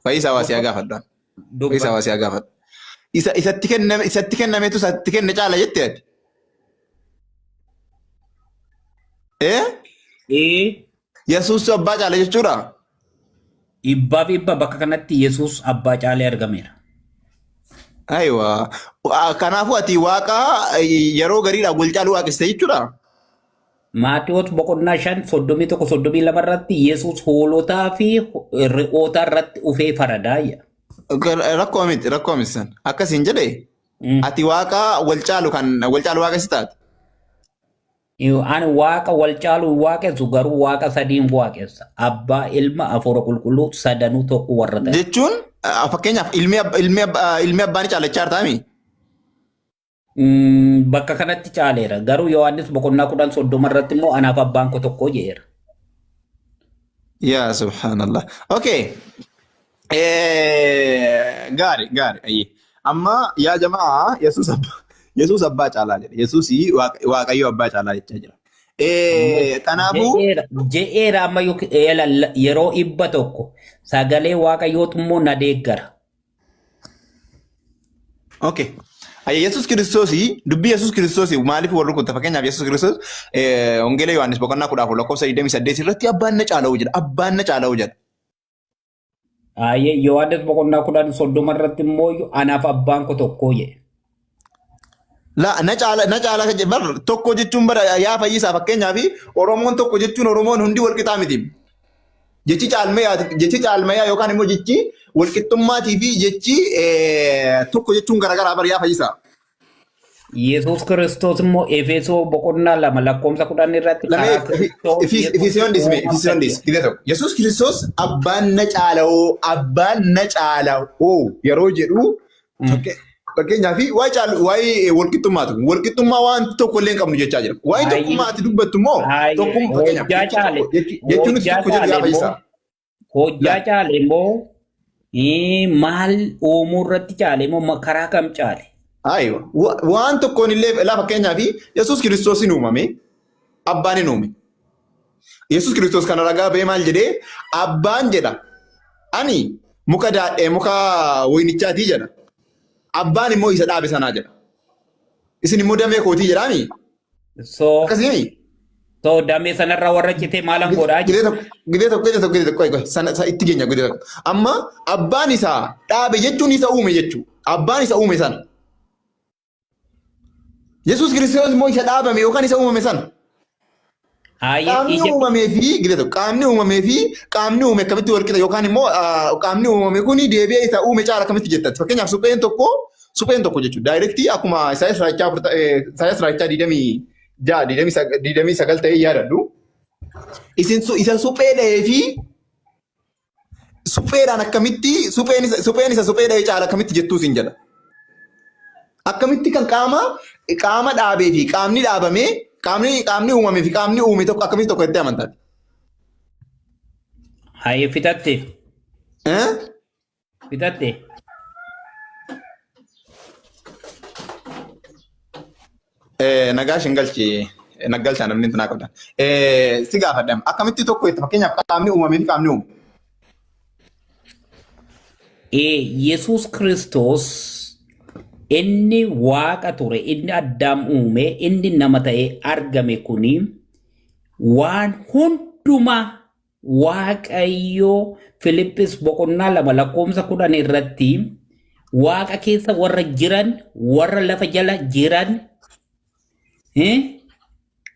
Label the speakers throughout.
Speaker 1: Fayyisaa waa si gaafadhaan. Fayyisaa waa
Speaker 2: Dubbadhu.
Speaker 1: si gaafadhu. Isatti kennameetu isatti kenne caala jettee ati. Yesuus abbaa caala jechuudha.
Speaker 2: Ibbaa fi ibba bakka kanatti Yesuus abbaa caalee argameera.
Speaker 1: Ayiwa. Kanaafuu ati waaqa yeroo gariidhaan wal caaluu waaqessite jechuudha.
Speaker 2: Maatiyoot boqonnaa 5:31 irratti Yesuus hoolotaa fi re'oota irratti ufee faradaa.
Speaker 1: Rakkoo miti san. Akkasiin jedhee ati waaqa wal caalu waaqessitaati.
Speaker 2: Ani waaqa wal caalu waaqessu garuu waaqa sadiin waaqessa. Abbaa, Ilma, Hafuura Qulqulluu sadanuu tokko warra ta'e.
Speaker 1: Jechuun fakkeenyaaf ilmi abbaan caalachaa jirtaami.
Speaker 2: Bakka kanatti caaleera. Garuu Yohaannis boqonnaa 10:30 irratti immoo anaaf abbaan koo tokko jedheera.
Speaker 1: Yaa subhaanallah. Okay. Gaarii. Amma yaa jamaa Yesuus abbaa caalaa jedhe. Yesuus waaqayyo abbaa caalaa jechaa jira. Kanaafuu
Speaker 2: Je'eera amma yeroo ibba tokko sagalee waaqayyootu immoo na deeggara.
Speaker 1: okay. Yesuus Kiristoos dubbii Yesuus Kiristoos maaliif warri kun fakkeenyaaf Yesuus Kiristoos Wangeela Yohaannis boqonnaa 14:28 irratti abbaan na caala'u jedha. Abbaan na caala'u jedha.
Speaker 2: Yohaannis boqonnaa 10:30 irratti immoo anaaf abbaan koo tokko jedhe.
Speaker 1: Na caala kan jedhu tokko jechuun bara yaa fayyisaa fakkeenyaaf Oromoon tokko jechuun Oromoon hundi wal qixaa miti. Jechi caalmayaa yookaan immoo jechi walqixxummaatii fi jechi tokko jechuun garaagaraa bara yaa fayyisaa.
Speaker 2: Yesuus Kiristoos immoo Efesoo boqonnaa 2:10 irratti
Speaker 1: Yesuus Kiristoos abbaan na caala'oo yeroo jedhu fakkeenyaaf waa'ee walqixxummaatu. Walqixxummaa waan tokko illee hin qabnu jechaa jira. Waa'ee tokkummaatti dubbattu immoo jechuun tokko jedhu yaa fayyisaa.
Speaker 2: Hojjaa caale immoo maal uumuu irratti caale immoo karaa kam caale?
Speaker 1: Waan tokkoon illee fakkeenyaaf Yesuus Kiristoos hin uumame abbaan hin uume. Yesuus Kiristoos kana ragaa ba'ee maal jedhee abbaan jedha. Ani muka daadhee muka wayinichaatii jedha. Abbaan immoo isa dhaabe sanaa jedha. Isin immoo damee kootii jedhaani. Akkasii
Speaker 2: damee sanarraa warra citee maalan godhaa
Speaker 1: jiru? Gidee tokko itti geenya gidee tokko. Amma abbaan isaa dhaabe jechuun isa uume jechuudha. Abbaan isa uume sana. Yesuus Kiristoos immoo isa dhaabame yookaan isa uumame sana. Qaamni uumamee fi qaamni uume akkamitti wal qixa yookaan immoo qaamni uumame kun deebi'ee isa uume caala akkamitti jettati. Fakkeenyaaf supheen tokko jechuudha. Daayirektii akkuma Isaayaas raachaa 29 ta'ee yaadadhu. Isa suphee dhahee fi supheedhaan akkamitti supheen isa suphee dhahee caala akkamitti jettuu siin jedha. Akkamitti kan qaama dhaabee fi qaamni dhaabamee qaamni uumamee fi qaamni uume tokko akkamitti tokko itti amantaati.
Speaker 2: Fitatte.
Speaker 1: Nagaash hin galchi naggalchaa namni tunaa qabdan. Si gaafadhama akkamitti tokko itti fakkeenyaaf qaamni uumamee fi qaamni uume.
Speaker 2: Yesuus Kiristoos inni waaqa ture, inni Addaam uume, inni nama ta'ee argame kuni waan hundumaa Waaqayyoo Filiphis boqonnaa 2:10 irratti waaqa keessa warra jiran, warra lafa jala jiran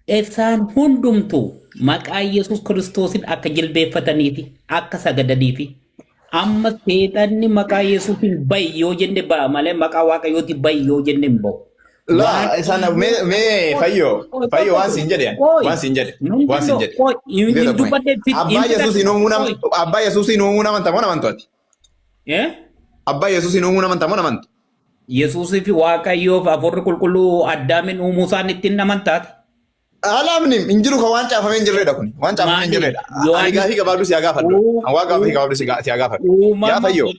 Speaker 2: isaan hundumtu maqaa Yesuus Kiristoosin akka jilbeeffataniifi akka sagadaniifi amma seexanni maqaa Yesuusin bayi yoo jenne ba'a malee maqaa Waaqayyooti bayi yoo jenne hin ba'u.
Speaker 1: Sana mee fayyoo waan siin jedhe. Abbaa Yesuusin uumuun amantaa moo namantooti? Abbaa Yesuusin uumuun amantaa moo namantu?
Speaker 2: Yesuusii fi Waaqayyoof Hafuurri Qulqulluu Addaamin uumuu isaan ittiin amantaati.
Speaker 1: Alaabni hin jiru kan waan caafamee hin jirredha kun. Waan caafamee hin jirredha. Ani gaafii gabaabduu siyaa gaafadhu. Waan gaafii gabaabduu siyaa gaafadhu. Yaa fayyoo.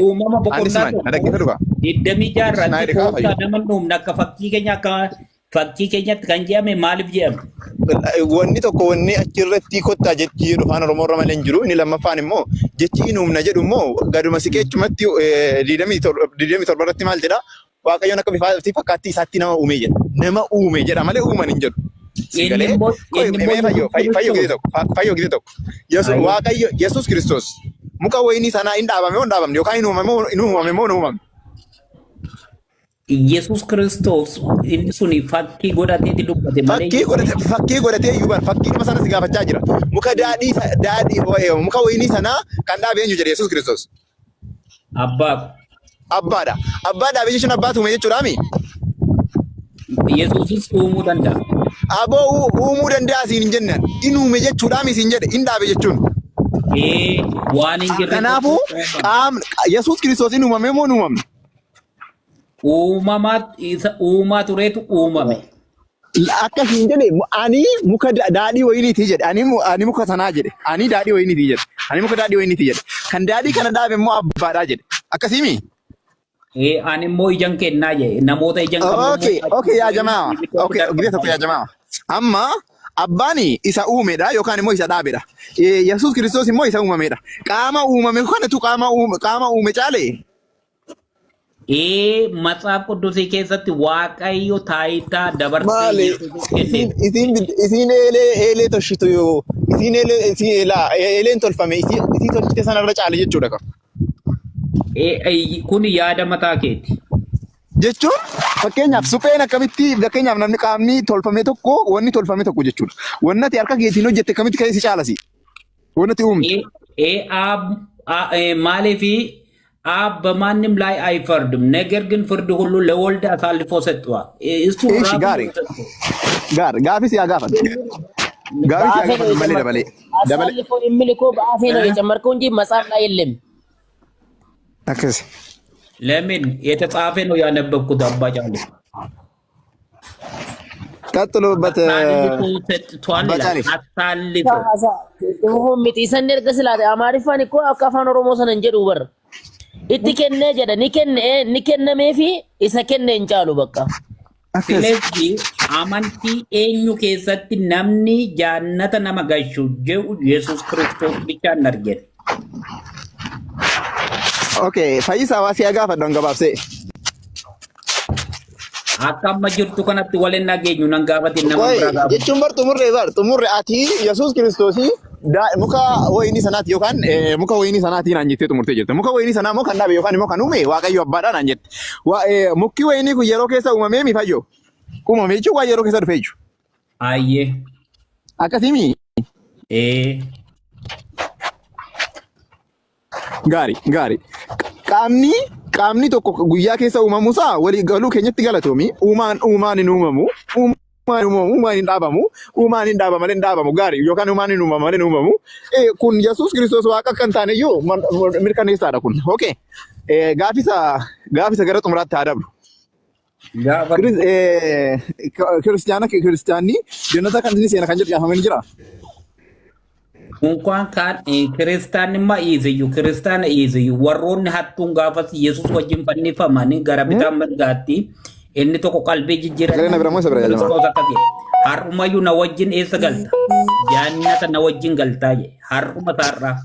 Speaker 2: Uumama boqonnaa tokko 26 irratti nama nuumna akka fakkii keenyatti kan jedhame maaliif jedhame?
Speaker 1: wanni tokko wanni achirratti kottaa jechi jedhu afaan Oromoo irra malee hin jiru. Inni lammaffaan immoo jechi hin uumna jedhu immoo gaduma siqeechumatti 27 irratti maal jedha? Waaqayyoon akka bifa fakkaattii isaatti nama uume jedha. Nama uume jedha malee uuman hin jedhu. Sigalee fayyoo gidi tokko. Waaqayyo Yesuus Kiristoos muka wayinii sanaa hin dhaabame moo hin dhaabamne yookaan hin uumame moo hin uumamne?
Speaker 2: Yesus Kristos inni suni fakkii godhateeti dubbate malee
Speaker 1: fakkii godhatee iyyuu bara fakkii nama sana si gaafachaa jira. Muka daadhii muka wayinii sanaa kan dhaabe eenyu jedhe Yesuus Kiristoos? Abbaadha. Abbaa dhaabee jechuun abbaa uume jechuudhaami?
Speaker 2: Yesuusis uumuu danda'a.
Speaker 1: Aboo uumuu danda'a siin hin jennaan. In uume jechuudhaami siin jedhe in dhaabe jechuun.
Speaker 2: Waan hin jirre.
Speaker 1: Kanaafuu Yesuus Kiristoos in uumame moo hin uumamne?
Speaker 2: Uumaa tureetu uumame.
Speaker 1: Akkasiin jedhe ani muka daadhii wayiniiti jedhe ani muka sanaa jedhe ani daadhii wayiniiti jedhe ani muka daadhii wayiniiti jedhe kan daadhii kana dhaabe immoo abbaadhaa jedhe akkasiimi.
Speaker 2: Ani immoo ijaan kennaa jedhe namoota ijaan
Speaker 1: qabu. Okay yaa jamaa gidee tokko yaa jamaa amma abbaan isa uumedha yookaan immoo isa dhaabedha. Yesuus Kiristoos immoo isa uumamedha. Qaama uumame kanatu qaama uume caalee.
Speaker 2: Matsaaf Qudusii keessatti Waaqayyo taayitaa dabarsee
Speaker 1: isin eelee tolchitu yoo isin eeleen tolfame isin tolchite sanarra caale jechuudha kan.
Speaker 2: Kun yaada mataa keeti.
Speaker 1: Jechuun fakkeenyaaf supheen akkamitti fakkeenyaaf namni qaamni tolfame tokko wanni tolfame tokko jechuudha. Wannati harka keetiin hojjette akkamitti kan si caalasi? Wannati uumte.
Speaker 2: Maaliifi በማንም ላይ አይፈርድም ነገር ግን ፍርድ ሁሉ ለወልድ አሳልፎ ሰጥቷል። እሱ ጋፊስ ያጋፋል ደበሌ
Speaker 3: አሳልፎ የሚል እኮ በአፌ ነው የጨመርከው እንጂ መጽሐፍ ላይ የለም።
Speaker 1: አከስ
Speaker 2: ለምን የተጻፈ ነው ያነበብኩት አባጃለ
Speaker 1: ቀጥሎበት
Speaker 2: አሳልፎ
Speaker 3: ሆምቲ ሰነር ገስላደ አማሪፋን እኮ አካፋን ኦሮሞ ሰነን ጀዱ በር itti kennee jedha ni kennameefi isa kenne hin caalu bakka.
Speaker 2: ስለዚህ amantii eenyu keessatti namni jannata nama galchu jedhu Yesuus Kiristoos bichaan argate.
Speaker 1: Okay, Fayyisaa waa si'a gaafadhu gabaabsee.
Speaker 2: Akka amma jirtu kanatti waliin nageenyu nan gaafatin nama biraa gaafa.
Speaker 1: Jechuun xumurre ati Yesuus Kiristoosii muka wayinii sanaati yookaan muka wayinii sanaatiin aan jettee xumurtee jirte. Muka wayinii sanaa immoo kan dhaabe yookaan immoo kan uume Waaqayyo abbaadhaan aan jette. Mukki wayinii kun yeroo keessa uumamee mi fayyoo? Uumame jechuun waa yeroo keessa dhufe jechuudha.
Speaker 2: Ayyee.
Speaker 1: Akkasimi. Gaarii. Qaamni tokko guyyaa keessa uumamuusaa walii galuu keenyatti galatoomi. Uumaan hin uumamu. Uumaan hin dhaabamu. Uumaan hin dhaabama malee hin dhaabamu. Gaarii yookaan uumaan hin uumama malee hin uumamu. Kun Yesuus Kiristoos waaqa kan taane iyyuu mirkaneessaadha kun. Okay. Gaafisa gara xumuraatti haa dabru. Kiristaanni jannata kan inni seena kan jedhu gaafamanii jira.
Speaker 2: Unkwaan kan kiristaanimmaa kiristaana iiziyyu warroonni hattuun gaafas Yesuus wajjin fannifamanii gara bitaa mirgaatti inni tokko qalbii jijjiiranii har'umayyuu na wajjin eessa galta? Jannata na wajjin galtaa jedhe har'uma taarraa.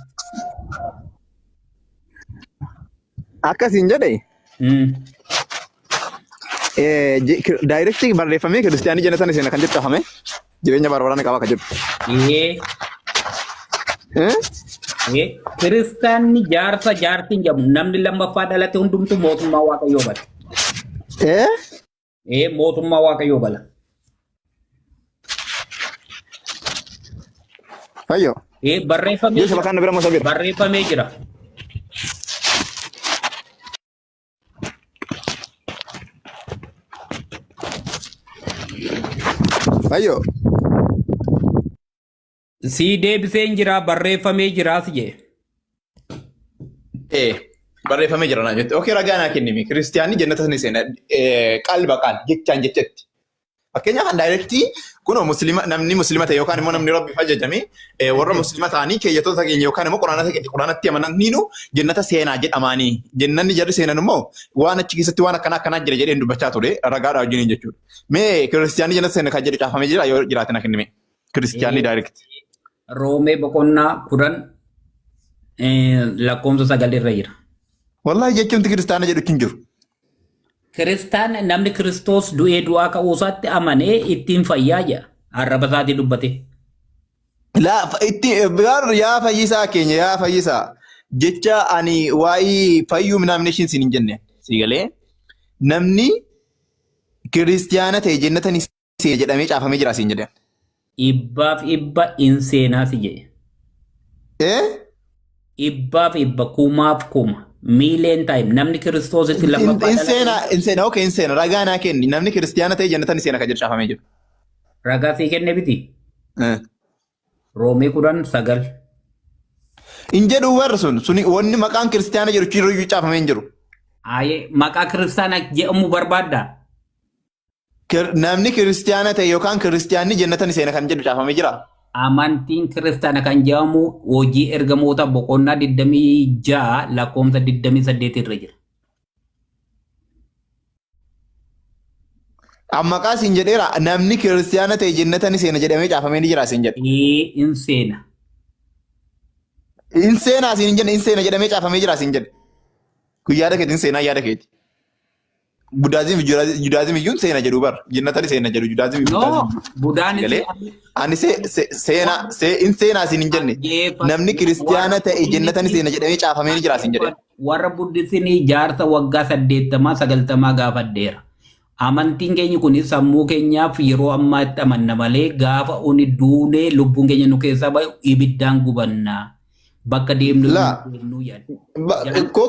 Speaker 1: Akkasiin jedhe daayirektii barreeffamee kiristaanii jannata ni seena kan jedhu hafame jireenya barbaadan qaba kan jedhu.
Speaker 2: Kiristaanni jaartiin jedhamu namni lammaffaa dhalate hundumtuu mootummaa Waaqayyoo bala. Mootummaa Waaqayyoo bala.
Speaker 1: Fayyoo.
Speaker 2: Barreeffamee jira.
Speaker 1: Fayyoo.
Speaker 2: Si deebiseen jira barreeffamee jiraas jee.
Speaker 1: Barreeffamee jira naan jette. Okay ragaa naa kennimi. Kiristaanni jannata ni seena qalba qaal jechaan jechetti. Fakkeenyaaf kan daayirektii kun namni muslima ta'e yookaan immoo namni rabbiif ajajame warra muslima ta'anii keeyyattoota keenya yookaan immoo quraanatti amananiinu jannata seenaa jedhamaanii. Jannanni jarri seenan immoo waan achi keessatti waan akkanaa jira jedheen dubbachaa ture ragaadhaa wajjiniin jechuudha. Mee kiristaanni jannata seena kan jedhu caafamee jira yoo jiraate naa kennime. kiristiyaanni direct.
Speaker 2: Roomee boqonnaa 10 lakkoofsa 9 irra jira.
Speaker 1: Wallahi jechuun kiristaana jedhu hin jiru.
Speaker 2: Kiristaan namni Kiristoos du'ee du'aa ka'uusaatti amanee ittiin fayyaa jira. Arraba isaatii dubbate.
Speaker 1: Yaa fayyisaa keenya yaa fayyisaa jecha ani waa'ee fayyuu nomination siin hin jenne si galee namni kiristiyaana ta'e jannata ni seena jedhamee caafamee jira siin jedhan.
Speaker 2: Ibbaaf ibba in seenaa si jedhe. Ibbaaf ibba kumaaf kuma million time namni Kiristoos itti lafa
Speaker 1: in seena ragaa naa kenni namni kiristiyaana ta'e jannata ni seena kan jedhu caafamee jiru.
Speaker 2: Ragaa sii kenne biti. Roomee 10:9.
Speaker 1: In jedhu warra suni wanni maqaan kiristiyaana jedhu chiiruu caafamee hin jiru.
Speaker 2: Aye maqaa kiristaana jedhamu barbaadda.
Speaker 1: Namni kiristiyaana ta'e yookaan kiristiyaanni jannata ni seena kan jedhu caafamee jira.
Speaker 2: Amantiin kiristaana kan jedhamu hojii ergamoota boqonnaa 26 lakkoofsa 28 irra jira.
Speaker 1: Amma qaasiin jedheera namni kiristiyaana ta'e jannata ni seena jedhamee caafamee ni jira siin jedhe.
Speaker 2: In seena.
Speaker 1: In seena siin hin jenne in seena jedhamee caafamee jira siin jedhe. Kun yaada keetiin seenaa yaada keeti. Judaazim iyyuun seena jedhu bar jannata ni seena jedhu Judaazim
Speaker 2: No, Budaan
Speaker 1: ani seena in seena siin hin jenne namni kiristiyaana ta'e jannata ni seena jedhamee caafamee ni jira siin jedhe.
Speaker 2: warra buddisinii jaarsa waggaa 80-90 gaafadheera. Amantiin keenya kun sammuu keenyaaf yeroo ammaa itti amanna malee gaafa uni duunee lubbuun keenya nu keessaa bahu ibiddaan gubannaa. Bakka deemnu
Speaker 1: Koo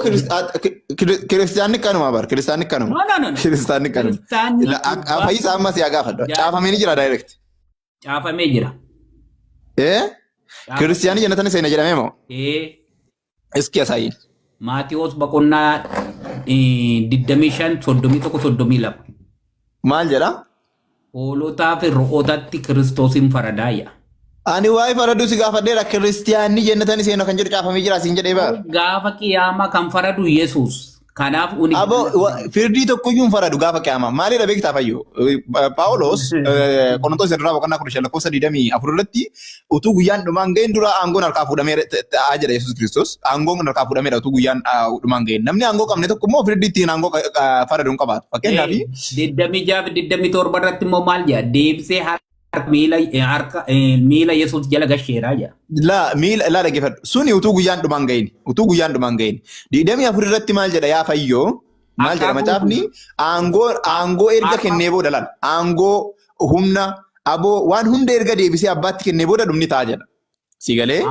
Speaker 1: kiristiyaanni kanuma bar kiristiyaanni kanuma. Kiristiyaanni kanuma. Fayyisaa ammas yaa gaafadha. Caafamee ni jira direct.
Speaker 2: Caafamee jira.
Speaker 1: Kiristiyaanni jannata ni seena jedhamee moo? Iski asaayin.
Speaker 2: Maatiyoos boqonnaa 25-31-32.
Speaker 1: Maal jedha?
Speaker 2: Hoolotaa fi re'ootatti Kiristoosiin faradaaya.
Speaker 1: Ani waa'ee faraduu si gaafadheera kiristiyaanni jannata ni seena kan jedhu caafamee jira siin jedhee bara.
Speaker 2: Gaafa qiyaamaa kan faradu Yesuus. Kanaaf uni.
Speaker 1: Abo firdii tokkoyyuu faradu gaafa qiyaamaa maalidha beektaa fayyoo? Paawulos Qorontos irraa boqonnaa 15:24 irratti utuu guyyaan dhumaan ga'een dura aangoon harkaa fuudhamee ta'aa jira Yesuus Kiristoos. Aangoon harkaa fuudhameera utuu guyyaan dhumaan ga'een. Namni aangoo qabne tokko immoo firdii ittiin aangoo faradu hin qabaatu. Fakkeenyaaf
Speaker 2: 26-27 irratti immoo maal jedha? Deebisee miila Yesuus jala gasheeraa jedha.
Speaker 1: Laa dhaggeeffadhu. Suni utuu guyyaan dhumaan ga'een. Utuu guyyaan dhumaan ga'een. 24 irratti maal jedha yaa fayyoo? Maal jedha macaafni? Aangoo erga kennee booda laal. Aangoo humna aboo waan hunda erga deebisee abbaatti kennee booda dhumni ta'a jedha. Si galee?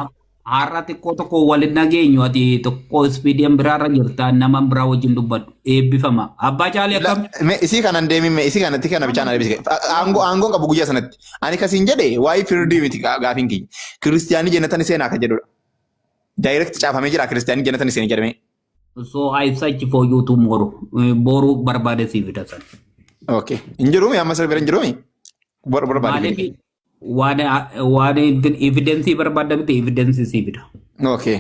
Speaker 2: Har'a xiqqoo tokko waliin nageenyu ati tokko ispiidiyan biraarra jirta nama biraa wajjin dubbadhu eebbifama. Abbaa caalee akkam?
Speaker 1: Isii kanan deemime isii kanatti kana bichaan deebisee. Aangoon qabu guyyaa sanatti. Ani kasiin jedhe waa'ee firdii miti gaafiin kiyya. Kiristiyaanii jannata ni seenaa kan jedhudha. Direct caafamee jira kiristiyaanii jannata ni seena jedhamee.
Speaker 2: So I search for you tomorrow. Boru barbaade si fida san.
Speaker 1: Okay. Injiruumi amma sirbi injiruumi. Barbaade.
Speaker 2: Waan evidensii barbaadda miti evidensii si fida.
Speaker 1: Okay.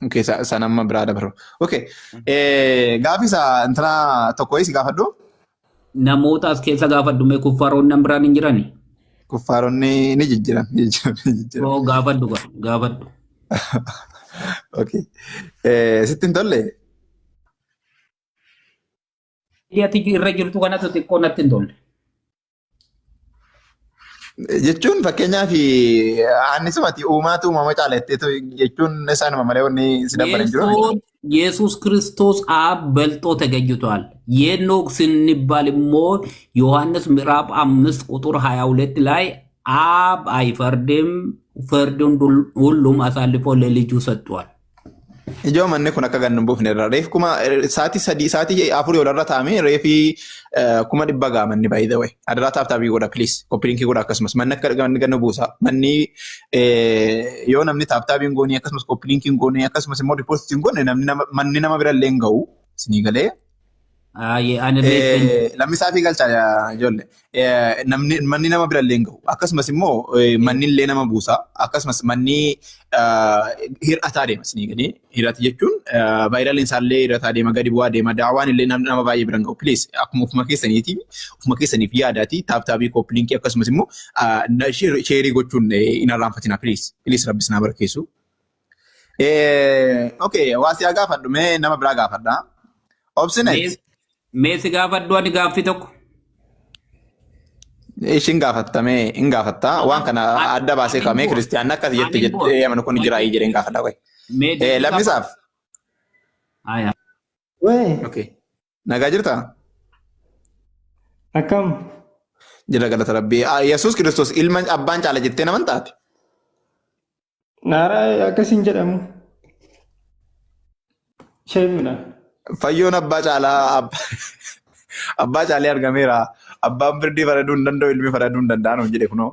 Speaker 1: Okay, sanamma biraadha baro. Okay. Gaafisa intana tokko isi gaafadhu?
Speaker 2: Namoota as keessa gaafadhu mee kuffaaroonni nan biraan hin jirani?
Speaker 1: Kuffaaronni ni jijjiiran.
Speaker 2: Oo gaafadhu.
Speaker 1: Okay. Sittin tolle?
Speaker 2: Ati irra jirtu kanatu xiqqoo natti hin tolle.
Speaker 1: Jechuun fakkeenyaaf annisumati uumaatu uumama caalattee jechuun isaanuma malee wanni si dabbalan jiru.
Speaker 2: Yesuus Kiristoos አብ በልጦ ተገኝቷል። የኖክ ስንባል ሞ ዮሐንስ ምዕራፍ 5:22 ላይ አብ አይፈርድም ፍርዱን ሁሉም አሳልፎ ለልጁ ሰጥቷል።
Speaker 1: Ijoo manni kun akka gannu buufne irraa reef kuma sa'aatii 4 yolarra taa'ame reefi kuma 100 gaa manni by the way adaraa taabtaabii godha please koppiliinkii godha akkasumas manni akka gannu buusa manni yoo namni taabtaabiin goonii akkasumas koppiliinkiin goonii akkasumas immoo riipootiin goone manni nama bira illee hin ga'u sinii galee.
Speaker 2: Ani reeffin.
Speaker 1: Lammisaa fi galchaa ijoollee. Manni nama bira illee hin gahu. Akkasumas immoo manni illee nama buusa. Akkasumas manni hir'ataa deema isinii gadi. Hir'ata jechuun vaayiraliin isaallee hir'ataa deema gadi bu'aa deema. Daawaan illee nama baay'ee bira hin gahu. Please akkuma ofuma keessaniif yaadaati. Taaptaabii koppiliinkii akkasumas immoo sheerii gochuun hin irraanfatina. Please rabbis naa barkeessu. Okay, waasi gaafadhu mee nama biraa gaafadha. Obsinet.
Speaker 2: Meesi gaafadhu ani gaaffii tokko.
Speaker 1: Ishin gaafattamee hin gaafatta waan kana adda baasee qabamee kiristiyaanni akkas jettee amanu kun jira jedheen gaafadha qoy. Lammisaaf. Okay. Nagaa jirta?
Speaker 4: Akkam?
Speaker 1: Jira galata Rabbii. Yesuus Kiristoos ilma abbaan caala jettee naman taate?
Speaker 4: Naara akkasiin jedhamu. Sheemina.
Speaker 1: Fayyoon abbaa caalaa abbaa caalee argameera. Abbaan birdii faraduu hin danda'u ilmi faraduu hin danda'an jedhe kunoo.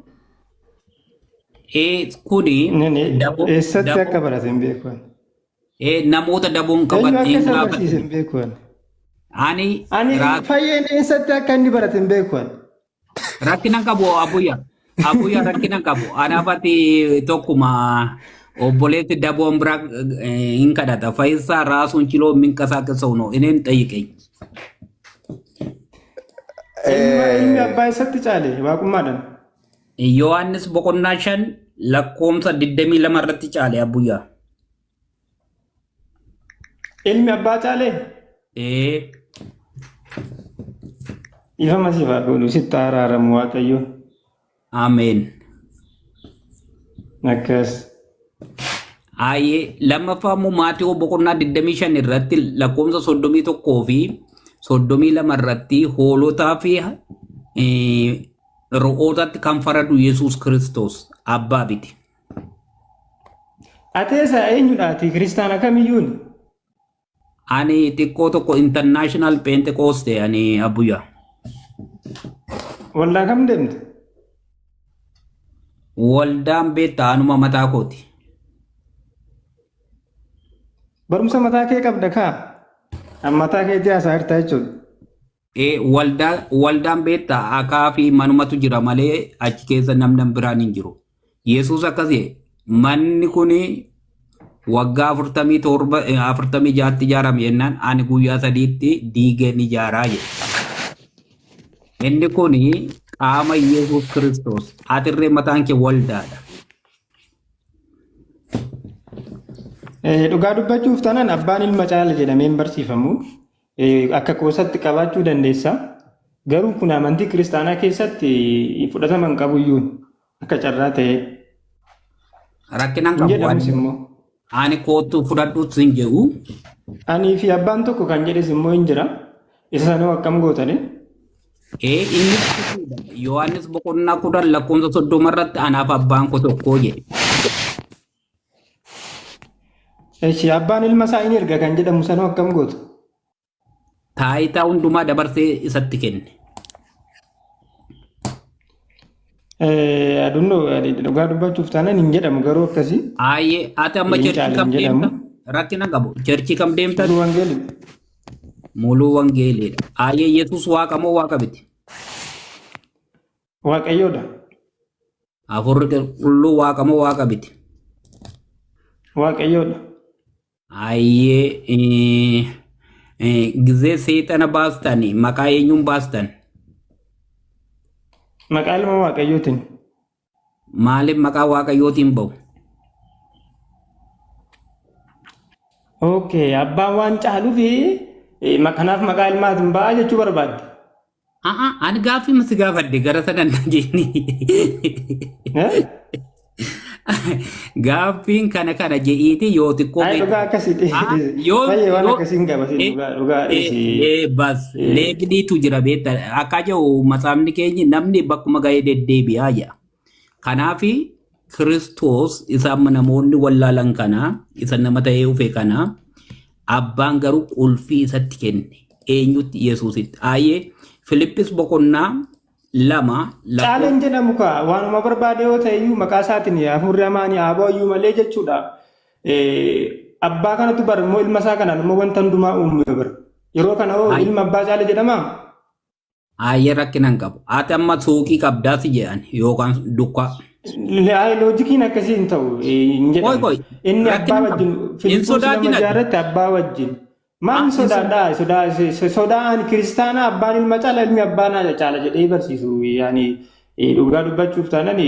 Speaker 2: Kuni
Speaker 4: eessatti akka barate hin beeku.
Speaker 2: Namoota daboon qabatee
Speaker 4: akka barsiise hin beeku.
Speaker 2: Ani
Speaker 4: fayyeen eessatti akka inni barate hin beeku.
Speaker 2: Rakkina qabu abuyya. Abuyya rakkina qabu. Anaafatti tokkuma obboleetti daboon bira hin kadhata. Fayyisaa raasuun kiloo min qasaa keessa unoo inni xayyiqee.
Speaker 4: Ilmi abbaa isatti caale waaqummaadhaan.
Speaker 2: Yohaannis boqonnaa 5 lakkoomsa 22 irratti caale abuyyaa.
Speaker 4: Ilmi abbaa caale? Ifa masiifaa godhu sitti araaramu waaqayyo.
Speaker 2: Ameen.
Speaker 4: Akkas.
Speaker 2: Lammaffaa immoo Maatewoo boqonnaa 25 irratti lakkoomsa 31 fi 32 irratti hoolotaa fi re'ootatti kan faradu Yesuus Kiristoos abbaa biti.
Speaker 4: Ateessa eenyudhaati kiristaana kamiyyuun?
Speaker 2: Ani xiqqoo tokko international Pentecoste ani abuyyaa.
Speaker 4: Waldaa kam deemte?
Speaker 2: Waldaan beektaa anuma mataa kooti.
Speaker 4: Barumsa mataa kee qabda kaa? Mataa kee jaasaa hirtaa jechuudha.
Speaker 2: Waldaan beektaa akaa fi manumatu jira malee achi keessa namni biraan hin jiru. Yesuus akkasii manni kuni waggaa 46 ijaarame jennaan ani guyyaa 3tti diigeen ijaaraa jedhe. Inni kuni qaama Yesuus Kiristoos atirree mataan kee waldaadha.
Speaker 4: Dhugaa dubbachuuf tanan abbaan ilma caala jedhamee hin barsiifamu. Akka qoosatti qabaachuu dandeessa. Garuu kun amantii kiristaanaa keessatti fudhatama hin qabuyyuu akka carraa ta'e.
Speaker 2: Rakkinaan qabu. Ani kootu fudhadhuutu hin jedhu.
Speaker 4: Anii fi abbaan tokko kan jedhes immoo hin jira. Isa sanoo akkam gootane?
Speaker 2: Inni Yohaannis boqonnaa 10 lakkoomsa 30 irratti anaaf abbaan koo tokkoo jedhe.
Speaker 4: Abbaan ilma isaa hin erga kan jedhamu sanoo akkam gootu?
Speaker 2: Taayitaa hundumaa dabarsee isatti kenne.
Speaker 4: Adunnoo dhugaa dubbachuuf taanaan hin jedhamu garuu akkasii.
Speaker 2: Ati amma cherchii kam deemta? Rakkina qabu. Cherchii kam deemta? Muluu wangeeliidha. Yesuus waaqa moo waaqa miti?
Speaker 4: Waaqayyoodha.
Speaker 2: Afurri qulqulluu waaqa moo waaqa miti?
Speaker 4: Waaqayyoodha.
Speaker 2: Gizee seexana baastanii maqaa eenyuun baastan?
Speaker 4: Maqaa ilma waaqayyootiin.
Speaker 2: Maaliif maqaa waaqayyootiin bahu?
Speaker 4: Okay, abbaan waan caaluuf kanaaf maqaa ilmaatiin ba'a jechuu barbaadde.
Speaker 2: Ani gaaffii masi gaafadde gara sadan jeeni. Gaaffiin kana je'iiti yoo xiqqoo.
Speaker 4: Dhugaa akkasii waan akkasiin gabasin dhugaa.
Speaker 2: Bas leegdiitu jira beekta akka jiru matsaafni keenya namni bakkuma ga'ee deddeebi'aa jira. Kanaaf Kiristoos isa namoonni wallaalan kana isa nama ta'ee dhufe kana abbaan garuu qulfii isatti kenne eenyutti Yesuusitti. Filippis boqonnaa 2
Speaker 4: caaleen jedhamu kaa waanuma barbaade yoo ta'e iyyuu maqaa isaatiin hafuurri amaanii aboo iyyuu malee jechuudha. Abbaa kanatu bara immoo ilma isaa kanaan immoo wanta hundumaa uume bara. Yeroo kana hoo
Speaker 2: Ay,
Speaker 4: ilma abbaa caala jedhamaa?
Speaker 2: ayyee rakkinaan qabu. Ati amma suuqii qabdaas jedhan yookaan dukkaa.
Speaker 4: Loojikiin akkasii hin ta'u hin
Speaker 2: Koy
Speaker 4: jedhamu.
Speaker 2: koy
Speaker 4: Inni abbaa
Speaker 2: rakkinaan qabu.
Speaker 4: wajjin
Speaker 2: Hin
Speaker 4: Filiphos nama
Speaker 2: sodaatin ati.
Speaker 4: jaarratti abbaa wajjin. Maal
Speaker 2: Hin
Speaker 4: sodaadhaa? Sodaan kiristaanaa abbaan ilma caala ilmi abbaa naa caala jedhee barsiisu. Yaani dhugaa dubbachuuf taanaan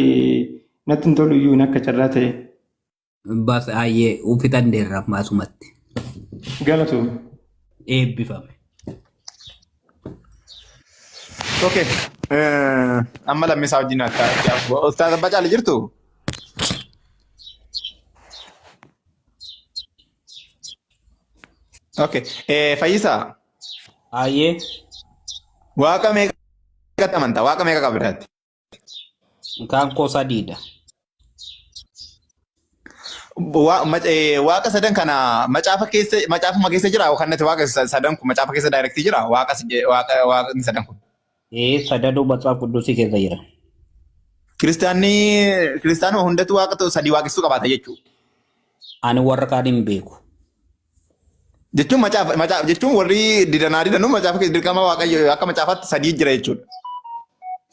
Speaker 4: natti hin tolu iyyuu akka carraa ta'e.
Speaker 2: bas ayyee ufitan deerra maasumatti.
Speaker 4: Galatoom.
Speaker 2: Eebbifame.
Speaker 1: Okay. Amma lammisaa wajjin akka Ustaaz Abbaa Caalaa jirtu? Okay. Fayyisaa
Speaker 2: Ayyee
Speaker 1: waaqa meeqatti amantaa? Waaqa meeqa qabdaatti?
Speaker 2: kan koo sadiidha.
Speaker 1: Waaqa sadan kana macaafuma keessa jira yookaan natti waaqa sadan kun macaafa keessa daayirektii jira? Waaqni sadan kun.
Speaker 2: Sadaduu Matsaaf Qudduusii keessa jira.
Speaker 1: Kiristaanuma hundatu waaqa sadii waaqessuu qabaata jechuudha.
Speaker 2: Ani warra kaan hin beeku.
Speaker 1: Jechuun warri didanuu macaafa keessa dirqama waaqayyo akka macaafaatti sadii jira jechuudha.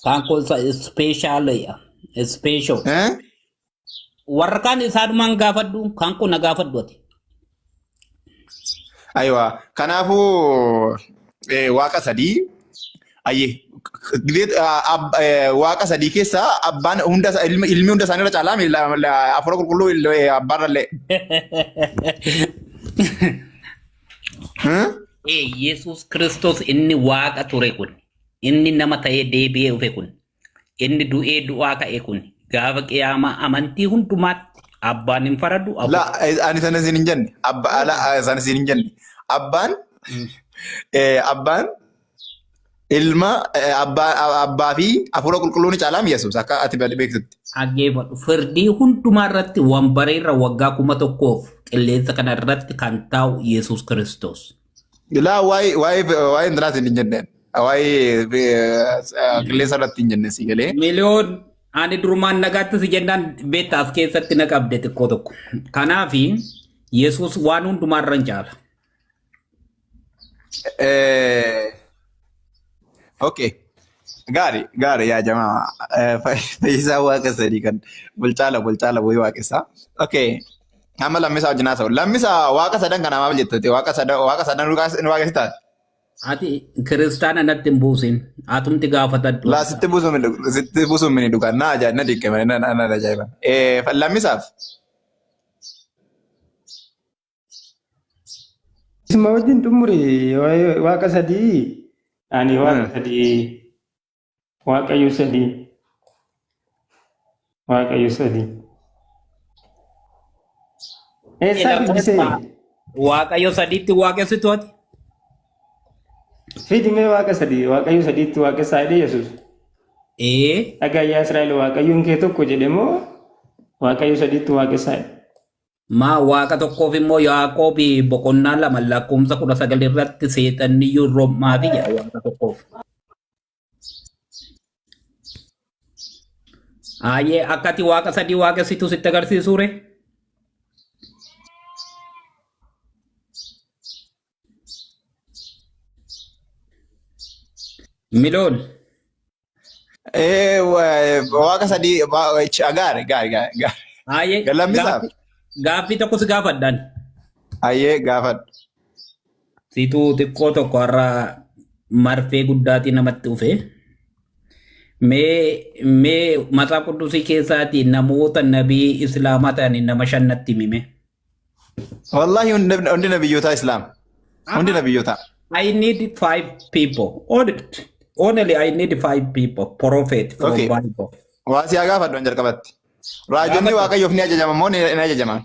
Speaker 2: Kan koo ispeeshaalidha. Ispeeshoo. Warra kaan isaanumaan gaafadhu kan koo na gaafadhu ati.
Speaker 1: Aywa kanaafuu waaqa sadii waaqa sadii keessaa abbaan ilmi hunda isaanii irra caalaa hafuura qulqulluu abbaarrallee.
Speaker 2: Yesus Kiristoos inni waaqa ture kun, inni nama ta'ee deebi'ee dhufe kun, inni du'ee du'aa ka'e kun, gaafa qiyaamaa amantii hundumaatti abbaan hin faradu.
Speaker 1: Ani sana isin hin jenne. Sana isin hin jenne. Abbaan ilma abbaa fi hafuura qulqulluun caalaa Yesus akka ati beektutti.
Speaker 2: Dhaggeeffadhu. Firdii hundumaa irratti wambaree irra waggaa 1000 qilleensa kana irratti kan taa'u Yesus Kiristoos.
Speaker 1: Waa'ee intiraas hin jenneen. Waa'ee qilleensa irratti hin jenne si galee.
Speaker 2: Miliyoon ani durumaan nagaatti si jennaan beektaas keessatti na qabde xiqqoo tokko. Kanaaf Yesus waan hundumaa irra hin caala.
Speaker 1: Okay. Gaarii yaa jamaa fayyisaa waaqa sadii kan bulchaala wayii waaqessaa. Okay. Amma lammisaa wajjin haasa'u. Lammisaa waaqa sadan kana maal jettu? Waaqa sadan nu waaqessitaa?
Speaker 2: Ati kiristaana natti hin buusin. Atumti gaafatadhu.
Speaker 1: Laa sitti buusuun mini dhugaan na diqqeema na ajaa'iba. Lammisaaf?
Speaker 4: Isuma wajjin xumuri waaqa sadii. Ani waaqa sadii. Waaqayyo sadii. Waaqayyo sadii. Eessaa dubbisee?
Speaker 2: Waaqayyo sadiitti waaqessitu ati?
Speaker 4: Fidimee waaqa sadii. Waaqayyo sadiitti waaqessaa jedhee Yesuus. Dhagaa yaa Israa'el waaqayyoon kee tokko jedhe moo waaqayyo sadiitti waaqessaa jedhe?
Speaker 2: Maa waaqa tokkoof immoo Yaaqoob boqonnaa 2 lakkoofsa 19 irratti seexanniyyuu rommaa fi jedha waaqa tokkoof. Ayyee akkati waaqa sadii waaqessitu sitti agarsiisuu ree? Miloon.
Speaker 1: Waaqa sadii gaarii.
Speaker 2: Ayyee
Speaker 1: Lammisaaf?
Speaker 2: gaaffii tokko si gaafadhaan.
Speaker 1: Ayyee gaafadhu.
Speaker 2: Situu xiqqoo tokko har'a marfee guddaatii namatti dhufe. Mee Matsaaf Qudduusii keessaatii namoota nabii Islaamaa ta'anii nama 5 natti himi.
Speaker 1: Wallahi hundi nabiyyootaa Islaam. Hundi nabiyyootaa.
Speaker 2: I need 5 people. Only I need 5 people. Prophet from
Speaker 1: Okay.
Speaker 2: Bible.
Speaker 1: Waa siyaa gaafadhu jalqabatti. Raajonni waaqayyoof ni ajajaman moo ni ajajaman?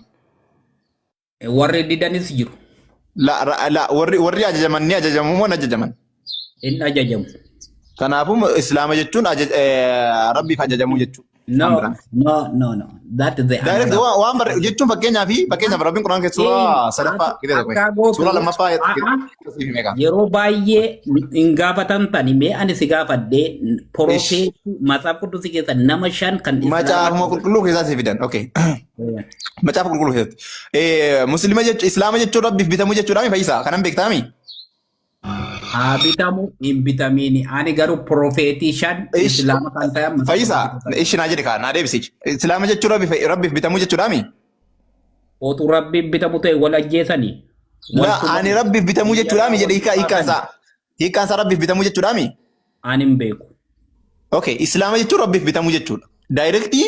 Speaker 2: Warri didanis jiru.
Speaker 1: Warri ajajaman ni ajajamu moo ni ajajaman?
Speaker 2: Inni ajajamu.
Speaker 1: Kanaafuu Islaama jechuun Rabbiif ajajamuu jechuudha.
Speaker 2: No. That is the
Speaker 1: Direct waan jechuun fakkeenyaaf Rabbiin Quraan keessa suuraa sadaffaa suuraa lammaffaa
Speaker 2: yeroo baay'ee hin gaafatan tani mee ani si gaafadhee Prophet Matsaaf Qudduusii keessa nama 5 kan
Speaker 1: Macaafuma qulqulluu keessaa si fidan. Okay. Macaafa qulqulluu keessatti. Musliima jechuun Islaama jechuun Rabbiif bitamuu jechuudha Fayyisaa kanan beektaami?
Speaker 2: Haa bitamu hin bitamiini. Ani garuu profeetii shan
Speaker 1: Ish
Speaker 2: islaama kan ta'e amma
Speaker 1: Fayyisaa ishinaa jedhe kaa naa deebisichi. Islaama jechuun rabbiif bitamuu jechuudhaami?
Speaker 2: otu rabbiin bitamu ta'e wal ajjeesanii.
Speaker 1: La ani rabbiif bitamuu jechuudhaami jedhe hiikkaansaa. Hiikkaansaa rabbiif bitamuu jechuudhaami?
Speaker 2: Ani hin beeku.
Speaker 1: Okay, Islaama jechuun rabbiif bitamuu jechuudha. Daayirektii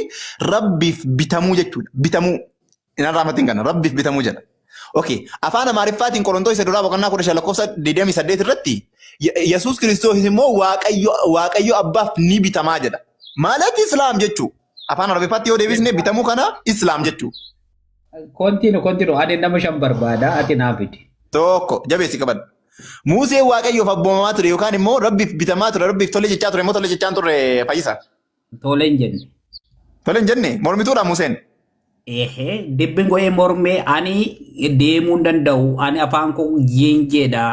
Speaker 1: rabbiif bitamuu jechuudha. Bitamuu. Inaan raamatiin kana rabbiif bitamuu jedha. Okay, afaan Amaariffaatiin Qorontoo isa duraa boqonnaa 15 lakkoofsa 28 irratti Yesuus Kiristoos immoo Waaqayyo abbaaf ni bitamaa jedha. Maalati Islaam jechuu? Afaan Arabifaatti yoo deebisne bitamuu kana Islaam jechuu.
Speaker 2: Kontinu ani nama shan barbaada ati naa fidi.
Speaker 1: Tokko jabeessi qabadhu. Museen Waaqayyoof abboomamaa ture yookaan immoo rabbiif bitamaa ture rabbiif tole jechaa ture immoo tole jechaan ture Fayyisaa.
Speaker 2: Tole hin jenne.
Speaker 1: Tole hin jenne mormituudha Museen.
Speaker 2: Dibbin go'ee mormee ani deemuu hin danda'u. Ani afaan koo jeenjeedha.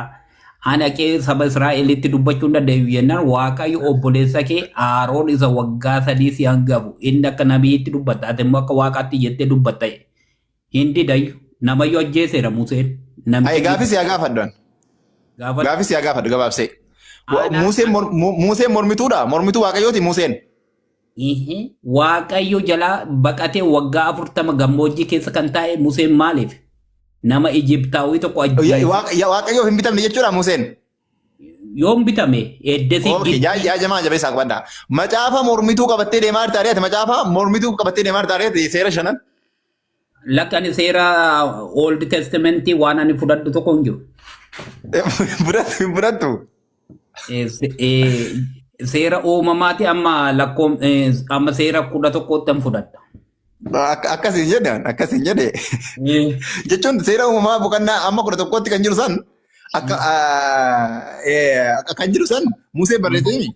Speaker 2: Ani haqee saba Israa'elitti dubbachuu hin danda'u jennaan Waaqayyo obboleessa kee Aaroon isa waggaa 3 si hangafu. Inni akka nabiyyitti dubbatta. Ati immoo akka waaqaatti jettee dubbatta. Hindi dayu namayyuu ajjeeseera Museen.
Speaker 1: Ayi gaafis yaa gaafadhan. Gaafis yaa gaafadhu gabaabsee. Museen mormituudha. Mormituu Waaqayyooti Museen.
Speaker 2: Waaqayyo jalaa baqatee waggaa 40 gammoojjii keessa kan taa'e Museen maaliif? Nama Ijiptaawii tokko ajjeese.
Speaker 1: Waaqayyoof hin bitamne jechuudha Museen.
Speaker 2: Yoom bitame? Eddesii
Speaker 1: Okay, yaa jamaa jabeessaa qabadhaa. Macaafa mormituu qabattee deemaa jirta ari'ate macaafa mormituu qabattee deemaa jirta ari'ate seera shanan.
Speaker 2: Lakkani seera Old Testamentii waan ani fudhadhu tokko hin jiru.
Speaker 1: Fudhattu.
Speaker 2: Seera uumamaati amma seera 11tti hin fudhadha.
Speaker 1: Akkasiin jedhe. Jechuun seera uumamaa boqonnaa amma 11tti kan jiru san kan jiru san Musee barreessee.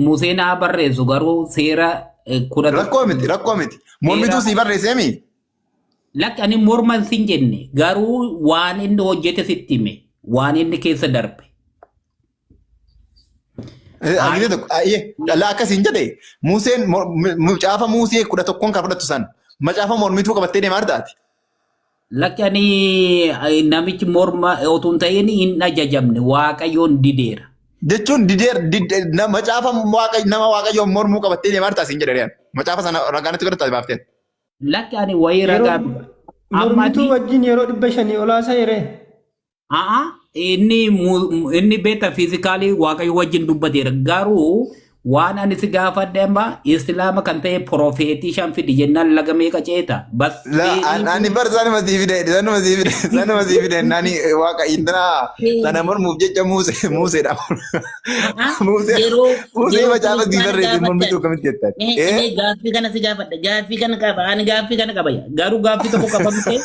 Speaker 2: Museen haa barreessu garuu seera 11.
Speaker 1: Rakkoo miti. Mormituu si barreesseemi.
Speaker 2: Lakki ani morma hin jenne garuu waan inni hojjete sitti hime waan inni keessa darbe.
Speaker 1: Agiree tokko akkasiin jedhe Museen macaafa Musee 11 kan fudhattu san macaafa mormituu qabattee deemaa jirtaati.
Speaker 2: Lakki ani namichi morma otoo hin ta'in hin ajajamne Waaqayyoon dideera.
Speaker 1: Jechuun macaafa nama Waaqayyoon mormuu qabattee deemaa jirtaasi hin jedhe macaafa sana ragaanatti godhataa baaftee.
Speaker 2: Lakki ani wayii ragaa.
Speaker 4: Mormituu wajjin yeroo 500 olaasa yeree.
Speaker 2: Inni beektaa fiizikaalii Waaqayyo wajjin dubbateera garuu waan ani si gaafadhe amma Islaama kan ta'e profeetii shan fidi jennaan laga meeqa ceeta.
Speaker 1: Ani bar sanuma sii fide nani waaqa intana sana mormuuf jecha Museedha. Musee macaafa sii barreesse mormituu akkamitti jettan.
Speaker 3: Gaaffii kana si gaafadha. Gaaffii kana qaba. Ani gaaffii kana qaba. Garuu gaaffii tokko qaba miti.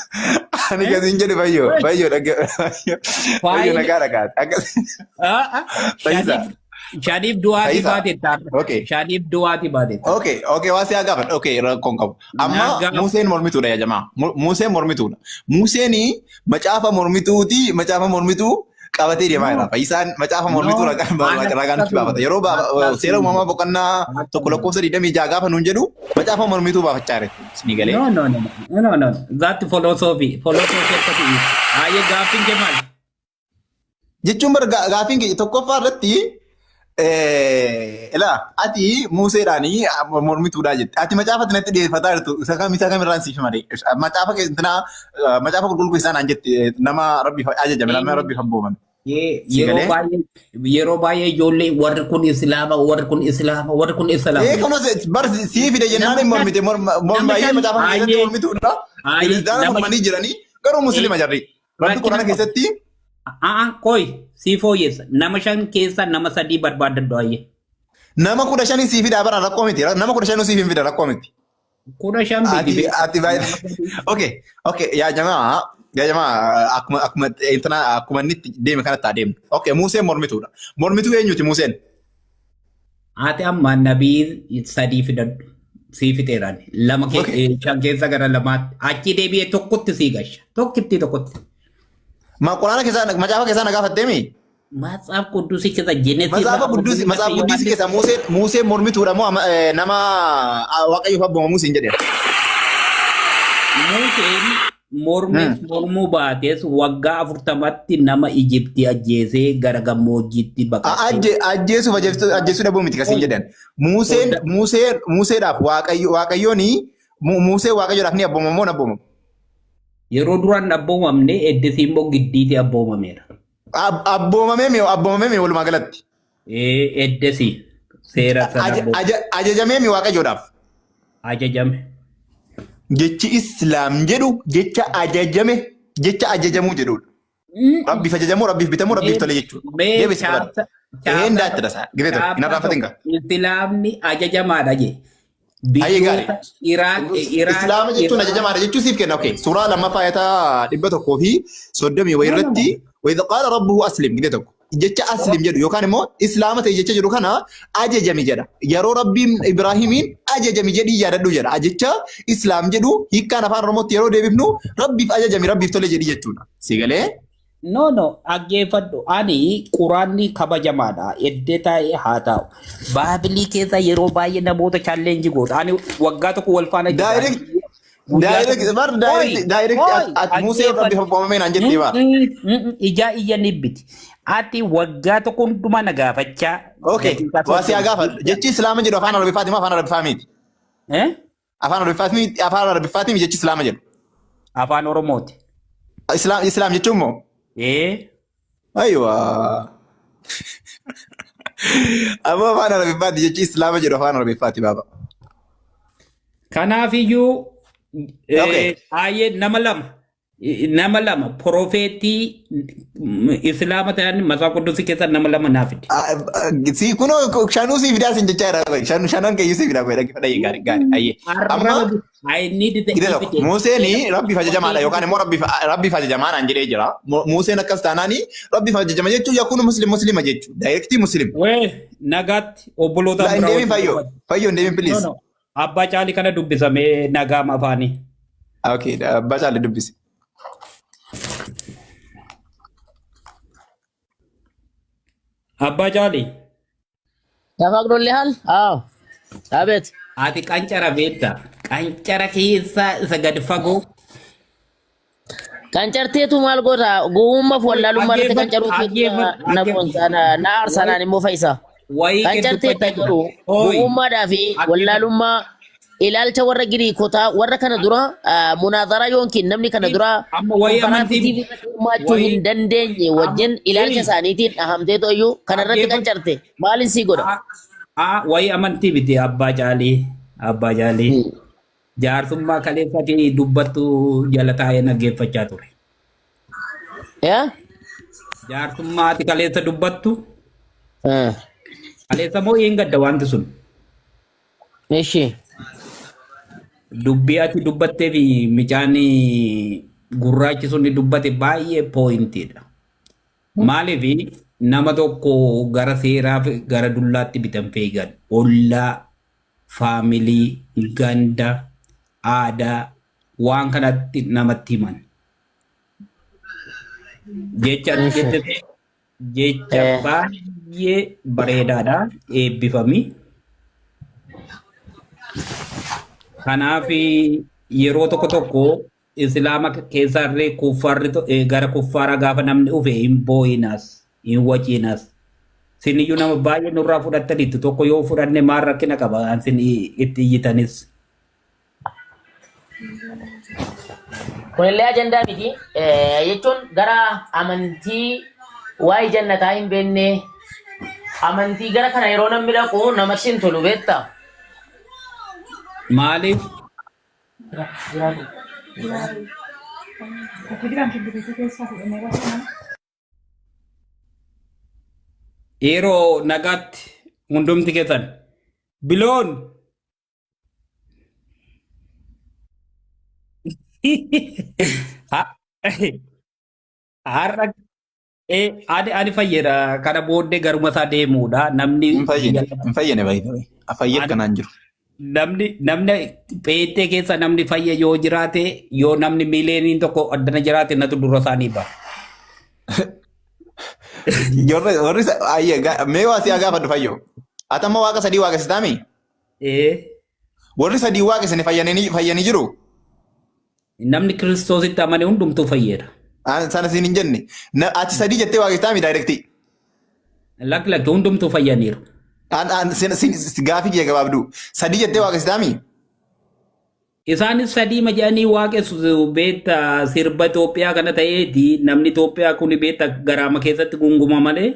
Speaker 1: Ani gasiin jedhe bayyoo nagaa.
Speaker 2: Shadiif du'aatii baate taate. Shadiif du'aatii baate.
Speaker 1: Okay, waa siyaa gaafadha. Okay, rakkoon qabu. Amma Museen mormituudha yaa jamaa. Museen mormituudha. Museen macaafa mormituuti. Macaafa mormituu qabatee deemaa jira. Fayyisaan macaafa mormituu ragaanitti baafata. Yeroo seera uumamaa boqonnaa 1:26 gaafa nuun jedhu macaafa mormituu baafachaa jira. Ni galee.
Speaker 2: No. Zaatti filosoofii akkasii. Haayee gaaffiin kee maali?
Speaker 1: Jechuun bara gaaffiin kee tokkoffaa irratti ati Museedhaanii mormituudha jette. Ati macaafa kanatti dhiyeeffataa jirtu isa kamirraan siif malee. Macaafa qulqulluu isaan aan jette nama rabbiif ajajame nama rabbiif abboomame.
Speaker 2: Yeroo baay'ee ijoollee warri kun islaama.
Speaker 1: Bar sii fide jennaan hin mormite baay'ee macaafa keessatti mormituudha. Kiristaana mormanii jiranii garuu musliima jarri. Rabbi Quraana keessatti.
Speaker 2: Koi sii fooyyessa nama 5 keessa nama 3 barbaadadhu ayyee.
Speaker 1: Nama 15 sii fida bara rakkoo miti. Nama 15 sii fida rakkoo miti.
Speaker 2: 15 bidi.
Speaker 1: Ati baay'ee. Okay, yaa jamaa akkuma inni deeme kanatti adeemu. Okay, Museen mormituudha. Mormituu eenyuti Museen?
Speaker 2: Ati amma nabii 3 fidadhu. Sii fiteeraan. 5 keessa gara 2 achi deebi'ee tokkotti sii gasha. Tokkotti.
Speaker 1: Quraana keessaa macaafa keessaa na gaafatteemi?
Speaker 2: Matsaaf Quddusii keessa Jenesis.
Speaker 1: Matsaaf Quddusii keessa Museen mormituudha moo nama Waaqayyoof abboomamu siin jedhe?
Speaker 2: mormis mormuu baates waggaa 40tti nama Ijiptii ajjeesee gara gammoojjiitti baqatee.
Speaker 1: Ajjeesuu dhabuu miti kasiin jedhan. Museedhaaf waaqayyoon Musee waaqayyoodhaaf ni abboomamoo na abboomamu.
Speaker 2: Yeroo duraan abboomamne eddisii immoo giddiitti abboomameera.
Speaker 1: Abboomamee walumaa galatti.
Speaker 2: Eddisii seera sana.
Speaker 1: Ajajamee waaqayyoodhaaf.
Speaker 2: Ajajame.
Speaker 1: Jechi Islaam jedhu jecha ajajame jecha ajajamuu jedhudha. Rabbiif ajajamuu, rabbiif bitamuu, rabbiif tole jechuudha. Daatti tasaa. Gireeto, hin arraanfatinka.
Speaker 2: Islaamni ajajamaadha jee.
Speaker 1: Ayyee gaarii. Islaama jechuun ajajamaadha jechuu siif kenna. Suuraa lammaffaa ayataa 130 irratti وإذا قال ربه أسلم كده تقول جت أسلم جدو يوكان مو إسلام تيجي جدو كنا أججمي جدا يارو ربي إبراهيمين أججمي جدي جدو جدا أجت إسلام جدو هيك كان فان رموت يارو ديبنو ربي أججمي ربي فتولي جدي جتونا سيقله
Speaker 2: No, aggeeffadhu ani quraanni kabajamaadha eddetaa haa baabilii keessa yeroo baay'ee namoota challenge godha ani waggaa tokko wal faana
Speaker 1: direct Musee rabbi abboomamen anjetti ba
Speaker 2: ija iyya nibbiti ati waggaa tokko hunduma na gaafachaa
Speaker 1: wasi agaafa jechi islaama jedhu afaan arabi fatima afaan arabi faamiti afaan arabi fatima jechi islaama jedhu
Speaker 2: afaan oromooti
Speaker 1: islam jechuun moo aywa amma afaan arabi faati jechi islaama jedhu afaan arabi faati baba
Speaker 2: kanaafiyyuu ayee nama lama profeetii islaama ta'an masaa quddusi keessa nama lama naafidde.
Speaker 1: Si kunoo shanuu si fidaa sin jechaa jira shanan keeyyuu si fidaa godha fadha gaarii ayyee. Amma Museen rabbiif ajajamaadha yookaan immoo rabbiif ajajamaadhaan jedhee jira. Museen akkas taanaani rabbiif ajajama jechuun yakkuun muslima jechuudha. Daayirektii muslim.
Speaker 2: Nagaatti obboloota
Speaker 1: biraa. Hin deemin fayyoo hin deemin please.
Speaker 2: Abbaa caalii kana dubbisamee nagaama afaanii.
Speaker 1: Okay, abbaa caalii dubbisi.
Speaker 2: Abbaa caalii.
Speaker 3: Dafaaq dolli haal? Dhaabet.
Speaker 2: Ati qancara beekta. Qancara keessaa isa gad fagoo.
Speaker 3: Qancarteetu maal goota? Gowwummaaf wallaalummaa irratti qancaruutiin na aarsanaan immoo fayyisaa. Qancarteetta garuu gowwummaadhaa fi wallaalummaa ilaalcha warra Giriikotaa warra kana dura munaazara yookiin namni kana dura komparaatiivii hirmaachuu hin dandeenye wajjin ilaalcha isaaniitiin dhahamtee to'ayyuu kanarratti qancarte maaliin sii godha?
Speaker 2: Wayii amantii biti abbaa caalii jaarsummaa kaleessatti dubbattu jala taa'ee naggeeffachaa ture. Jaarsummaa ati kaleessa dubbattu kaleessa moo hin gadda wanti sun?
Speaker 3: Eeshi.
Speaker 2: Dubbii ati dubbattee fi micaani gurraachi sun dubbate baay'ee pooyintiidha. Maaliif nama tokko gara seeraa fi gara dullaatti bitan feegan ollaa, faamilii, ganda, aadaa waan kanatti namatti himan. Jecha baay'ee bareedaadha eebbifami. Kanaaf yeroo tokko islaama keessarree kuffaarri gara kuffaaraa gaafa namni dhufe hin boo'inas hin waciinas. Siniyyuu nama baay'ee nurraa fudhattanitti tokko yoo fudhanne maal rakkina qaba sin itti iyyitanis.
Speaker 3: Kunillee ajandaa miti jechuun gara amantii waa'ee jannataa hin beekne amantii gara kana yeroo namni dhaqu namatti hin tolu beektaa?
Speaker 2: Maaliif? Yeroo nagaatti hundumti keessan biloon har'a ani fayyada kana booddee garuma isaa deemuudha namni
Speaker 1: hin fayyane fayyad kanaan jiru.
Speaker 2: Namni peetee keessa namni fayya yoo jiraate yoo namni miiliyooniin tokko addana jiraate natu dura isaanii ba'a.
Speaker 1: Warri mee waa si gaafadhu fayyoo. Atamma waaqa sadii waaqessitaami? Warri sadii waaqessine fayyanii jiru?
Speaker 2: namni Kiristoositti amane hundumtuu fayyada.
Speaker 1: Sana siin hin jenne. Ati sadii jettee waaqessaa mi daayirektii?
Speaker 2: Lakki hundumtuu fayyaniiru.
Speaker 1: Gaafii kee gabaabduu. Sadii jettee waaqessaa mi?
Speaker 2: Isaanis sadii majanii waaqessu beekta sirba Itoophiyaa kana ta'eeti namni Itoophiyaa kun beekta garaama keessatti gunguma malee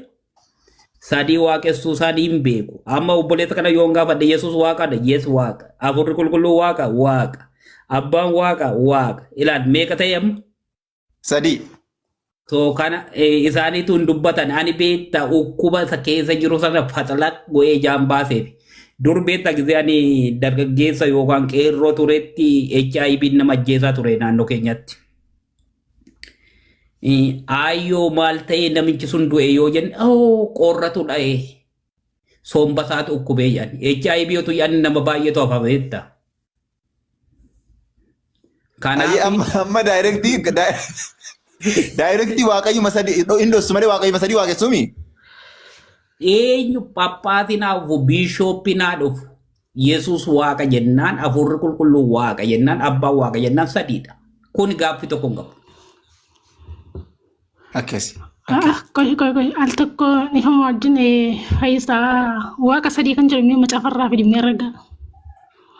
Speaker 2: sadii waaqessuu isaanii hin beeku. Amma obboleessa kana yoon gaafadhe Yesuus waaqadha. Yes waaqa. Afurri qulqulluu waaqa. Waaqa. Abbaan waaqa. Waaqa. Ilaal meeqa ta'e amma?
Speaker 1: Sadii.
Speaker 2: So kana isaaniitu hin dubbatan ani beekta ukkuba isa keessa jiru sana faxalaq go'ee jaan baaseef. Dur beekta gisee ani dargaggeessa yookaan qeerroo turetti HIV nama ajjeesaa ture naannoo keenyatti. Ayyoo maal ta'e namichi sun du'e yoo jenne qorratu dha'e somba isaatu ukkubee jedhan. HIV otu jedhan nama baay'eetu hafa beekta.
Speaker 1: Amma daayirektii waaqayyuma sadii indoosu malee waaqayyuma sadii waaqessuumi.
Speaker 2: Eenyu pappaatinaafu biishooppinaa dhufu Yesuus waaqa jennaan afurri qulqulluu waaqa jennaan abbaan waaqa jennaan sadiidha. Kun gaaffii tokko hin qabu.
Speaker 1: Akkasi.
Speaker 5: Koi al tokko ni hamu wajjin fayyisaa waaqa sadii kan jedhamu macaafarraa fi dhimma ragaa.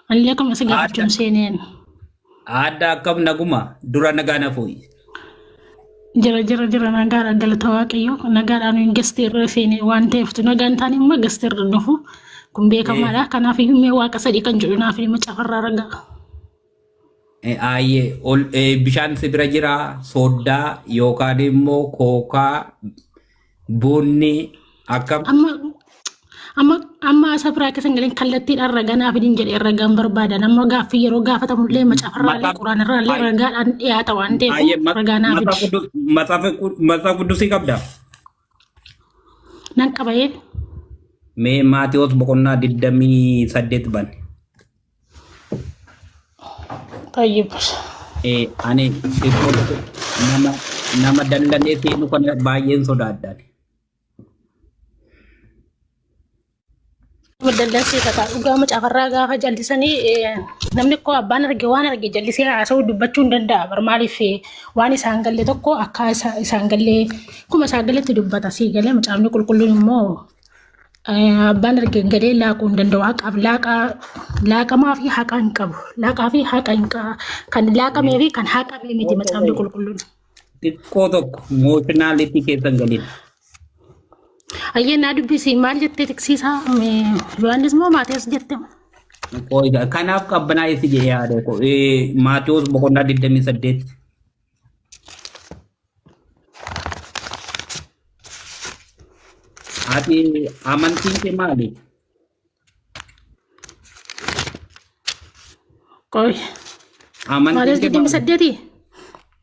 Speaker 5: Allee akkuma isa gaafachuun seeneen.
Speaker 2: Adda akkam naguma dura nagaa nafuuyi.
Speaker 5: Jira nagaadhaan galata waaqayyo nagaadhaan gasteerra seenee waan ta'eef nagaan taane immoo gasteerra dhufu kun beekamaadha kanaaf iyyuu waaqa sadii kan jedhu naaf macaafarraa ragaa.
Speaker 2: Ayyee bishaan sibira jira sooddaa yookaan immoo kookaa bunni akkam.
Speaker 5: Amma asa biraa keessa galeen kallattiidhaan ragaa naaf hin jedhee ragaan barbaadan amma gaaffii yeroo gaafatamullee macaafarraallee quraanarraallee ragaadhaan dhiyaata waan ta'eef ragaa naaf hin.
Speaker 2: Matsaaf Quddusii qabda.
Speaker 5: Nan qabayee.
Speaker 2: Mee Maatiyos boqonnaa 28 ban.
Speaker 5: Tayyib.
Speaker 2: Ani nama dandandee seenu kana baay'een sodaadhaan.
Speaker 5: Daldansii tataa dhugaa macaafarraa gaafa jallisanii namni koo abbaan arge waan arge jallisee haasa'uu dubbachuu hin danda'a. Barmaaliif waan isaan galle tokko akka isaan gallee kuma isaan galletti dubbata sii galee macaafni qulqulluun immoo abbaan arge galee laaquu hin danda'u. Haqaaf laaqamaa fi haqa hin qabu. Laaqaa fi haqa hin qabu. Kan laaqamee fi kan haqamee miti macaafni qulqulluun.
Speaker 2: Xiqqoo tokko mooshinaalitti keessan galiin.
Speaker 5: Ayyeen naa dubbisi maal jettee tiksiisaa Yohaannis moo Maatiyos jette?
Speaker 2: Kanaaf qabbanaa isi jee yaade Maatiyos boqonnaa 28. Ati amantiin kee maali?
Speaker 5: Qoy. Maatiyos 28?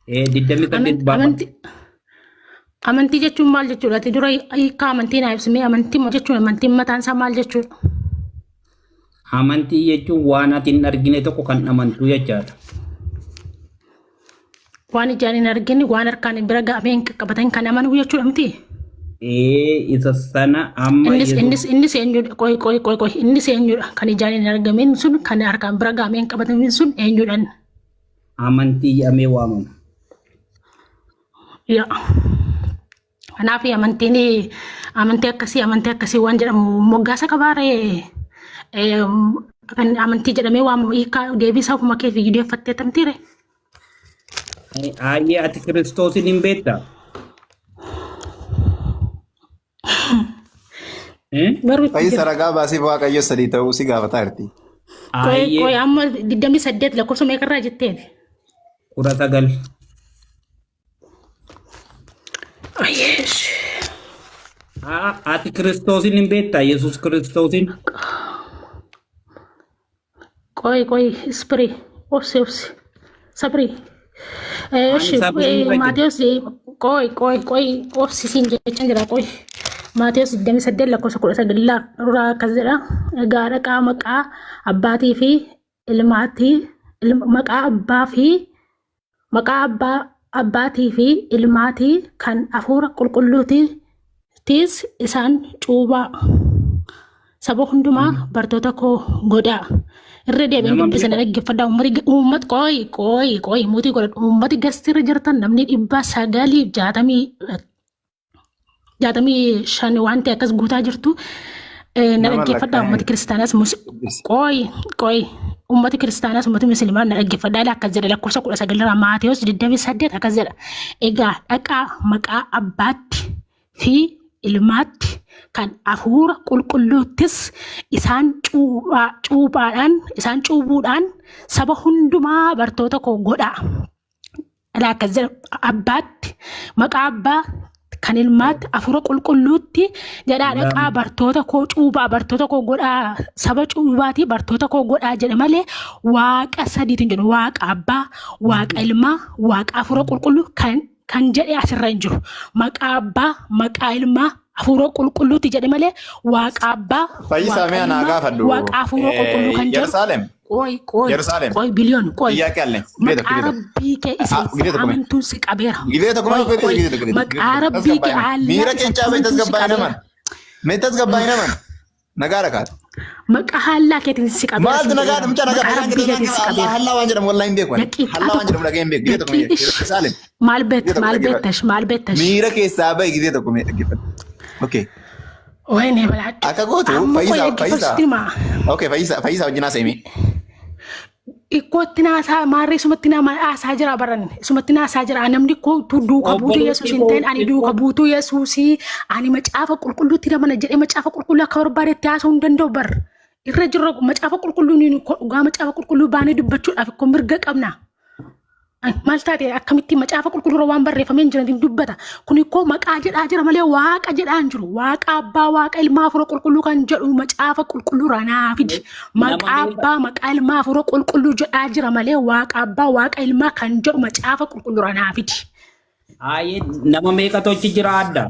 Speaker 2: 28 baafama.
Speaker 5: Amantii jechuun maal jechuudha? Ati dura hiikaa amantii naa ibsimee amantii jechuun amantiin mataan isaa maal jechuudha?
Speaker 2: Amantii jechuun waan ati hin argine tokko kan amantuu jechaadha.
Speaker 5: Waan ijaan hin argine waan harkaan bira ga'amee hin qaqqabatan kan amanuu jechuudha miti?
Speaker 2: Isa sana amma
Speaker 5: innis eenyudha? Qoy innis eenyudha? Kan ijaan hin argamin sun kan harkaan bira ga'amee hin qabatamin sun eenyudha?
Speaker 2: Amantii jedhamee waamama.
Speaker 5: Kanaaf amantii akkasii waan jedhamu moggaasa qabaaree amantii jedhamee waamamu hiikaa deebisaa ofuma kee viidiyooffattee tamtiire.
Speaker 2: Ayyee ati Kiristoosin hin beektaa?
Speaker 1: Fayyisa ragaa baasiif waaqayyo sadii ta'uu si gaafataa jirti.
Speaker 5: Qoy amma 28 lakkoofsa meeqarraa jetteeti?
Speaker 2: 19.
Speaker 5: Yes.
Speaker 2: Ati Kiristoosin hin beektaa? Yesuus Kiristoosin?
Speaker 5: Qoy ispiri obsi sabri. Maatiyos qoy obsi siin jechaan jira qoy. Maatiyos 28 lakkoofsa 19 irraa akkas jedha. Egaa dhaqaa maqaa abbaatii fi ilmaatii maqaa abbaatii fi ilmaatii kan hafuura qulqulluutiis isaan cuubaa. saba hundumaa bartoota koo godhaa. Irra deebiin dubbisa na dhaggeeffadhaa uummat qooyi mootii godhadhu uummati gastirra jirtan namni 965 waan ta'e akkas guutaa jirtu na dhaggeeffadhaa uummati kiristaanaas qooyi ummati kiristaanaas ummati musliimaa na dhaggeeffadhaa akkas jedha lakkoofsa 19 Maatewos 28 akkas jedha. Egaa dhaqaa maqaa abbaatti fi ilmaatti kan hafuura qulqulluuttis isaan cuubuudhaan saba hundumaa bartoota koo godhaa. Akkas jedha abbaatti maqaa abbaa kan ilmaatti hafuura qulqulluutti jedhaa dhaqaa bartoota koo cuubaa bartoota koo godhaa saba cuubaati bartoota koo godhaa jedhe malee waaqa sadiitiin jedhu waaqa abbaa waaqa ilmaa waaqa hafuura qulqulluu kan jedhe asirra hin jiru. Maqaa abbaa maqaa ilmaa hafuura qulqulluutti jedhe malee waaqa abbaa waaqa hafuura qulqulluu kan jedhu ቆይ ቢሊዮን ቆይ መቃረቢ ከኢሳ አመንቱን ሲቀበራ መቃረቢ ከአላ
Speaker 1: ሚራ ኬንቻ ቤተስገባይነ ማን ነጋረካት
Speaker 5: መቃሃላ ከትን ሲቀበራ
Speaker 1: ማለት ነጋር ምጫ ነጋር ሐላ ዋንጀም ወላሂ እንዴ ቆይ ሐላ ዋንጀም ለገም ቤት ጊዜ ተቆም ኢየሩሳሌም
Speaker 5: ማልበተሽ
Speaker 1: ሚራ ኬሳ ባይ ጊዜ ተቆም ይገፈል ኦኬ
Speaker 5: ወይኔ በላጭ
Speaker 1: አካጎቱ ፈይሳ ወጅና ሰሚ
Speaker 5: Ikkoottina asaa maarree sumattina asaa jira baran sumattina asaa jira namni ko duuka buutuu Yesuus hin ta'in ani duuka buutuu Yesuusii ani macaafa qulqulluutti namana jedhee macaafa qulqulluu akka barbaadetti haasa'uu hin danda'u bar irra jirra macaafa qulqulluu ni dhugaa macaafa qulqulluu baanee dubbachuudhaaf ko mirga qabna. Maal taate akkamitti macaafa qulqulluu waan barreeffamee hin jiran dubbata kun ko maqaa jedhaa jira malee waaqa jedhaa hin jiru waaqa abbaa waaqa ilmaa hafuura qulqulluu kan jedhu macaafa qulqulluu ranaafidi maqaa abbaa maqaa ilmaa hafuura qulqulluu jedhaa jira malee waaqa abbaa waaqa ilmaa kan jedhu macaafa qulqulluu ranaafidi.
Speaker 2: Aayee nama meeqatu jira adda?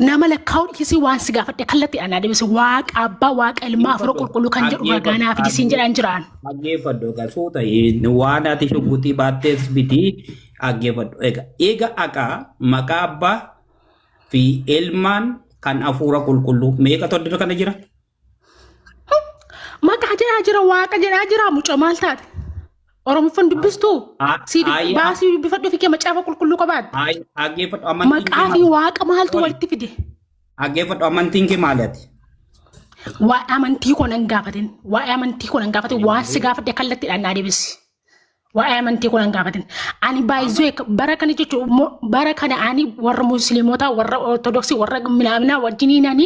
Speaker 5: Nama lakkaa'u dhiisii waan si gaafadhe kallattii anaa deebisi waaqa abbaa waaqa ilmaa hafuura qulqulluu kan jedhu ragaanaaf dhisiin jedhaan jiraan.
Speaker 2: Dhaggeeffadhu gasuuta waan ati shuggutii baattees biti dhaggeeffadhu. Eega aqaa maqaa abbaa fi ilmaan kan hafuura qulqulluu meeqatu addana kana jira?
Speaker 5: Maqaa jedhaa jira waaqa jedhaa jira mucaa maal taate? Oromoffan dubbistu baasii dubbifadhu fi macaafa qulqulluu qabaadha. Maqaa fi waaqa maaltu walitti fide?
Speaker 2: Dhaggeeffadhu amantiin kee maaliiti?
Speaker 5: Waa'ee amantii koo nan gaafatin waan si gaafadhe kallattiidhaan naa deebisi. Waa'ee amantii koo nan gaafatin ani baay'ee bara kana jechuun bara kana ani warra musliimotaa warra ortodoksii warra minaaminaa wajjiniin ani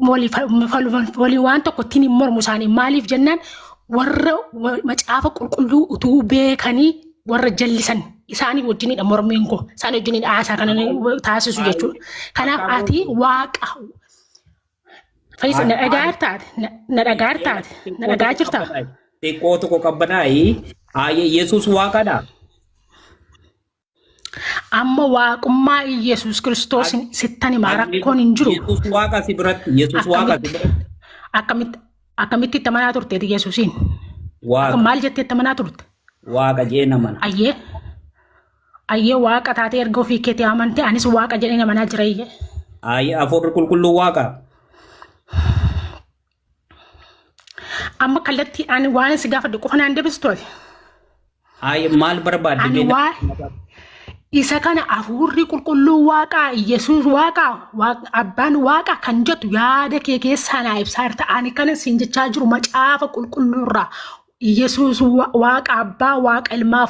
Speaker 5: walii waan tokkotti hin mormu isaanii maaliif jennaan warra macaafa qulqulluu utuu beekanii warra jallisan isaanii wajjiniidha mormiin koo isaan wajjiniidha haasaa kana taasisu jechuudha. Kanaaf ati waaqa Fayyisa na dhagaa jirta.
Speaker 2: Xiqqoo tokko qabbanaayi Yesuus waaqadha.
Speaker 5: Amma waaqummaa Yesuus Kiristoos sittani rakkoon hin jiru.
Speaker 2: Yesuus waaqa si biratti.
Speaker 5: Akkamitti itti amanaa turteeti Yesuusiin? Maal jettee itti amanaa turte?
Speaker 2: Waaqa jee namana.
Speaker 5: Ayyee waaqa taatee erga ofii keetii amante anis waaqa jedhee amanaa jira iyyee.
Speaker 2: Hafuurri qulqulluu waaqa.
Speaker 5: Amma kallattii ani waan si gaafadhe qofa naan deebistooti.
Speaker 2: Maal barbaadde?
Speaker 5: Isa kana hafuurri qulqulluu waaqaa Yesuus waaqaa abbaan waaqaa kan jettu yaada kee keessaa naa ibsaa jirta. Ani kana siin jechaa jiru macaafa qulqulluurraa Yesuus waaqa abbaa waaqa ilmaa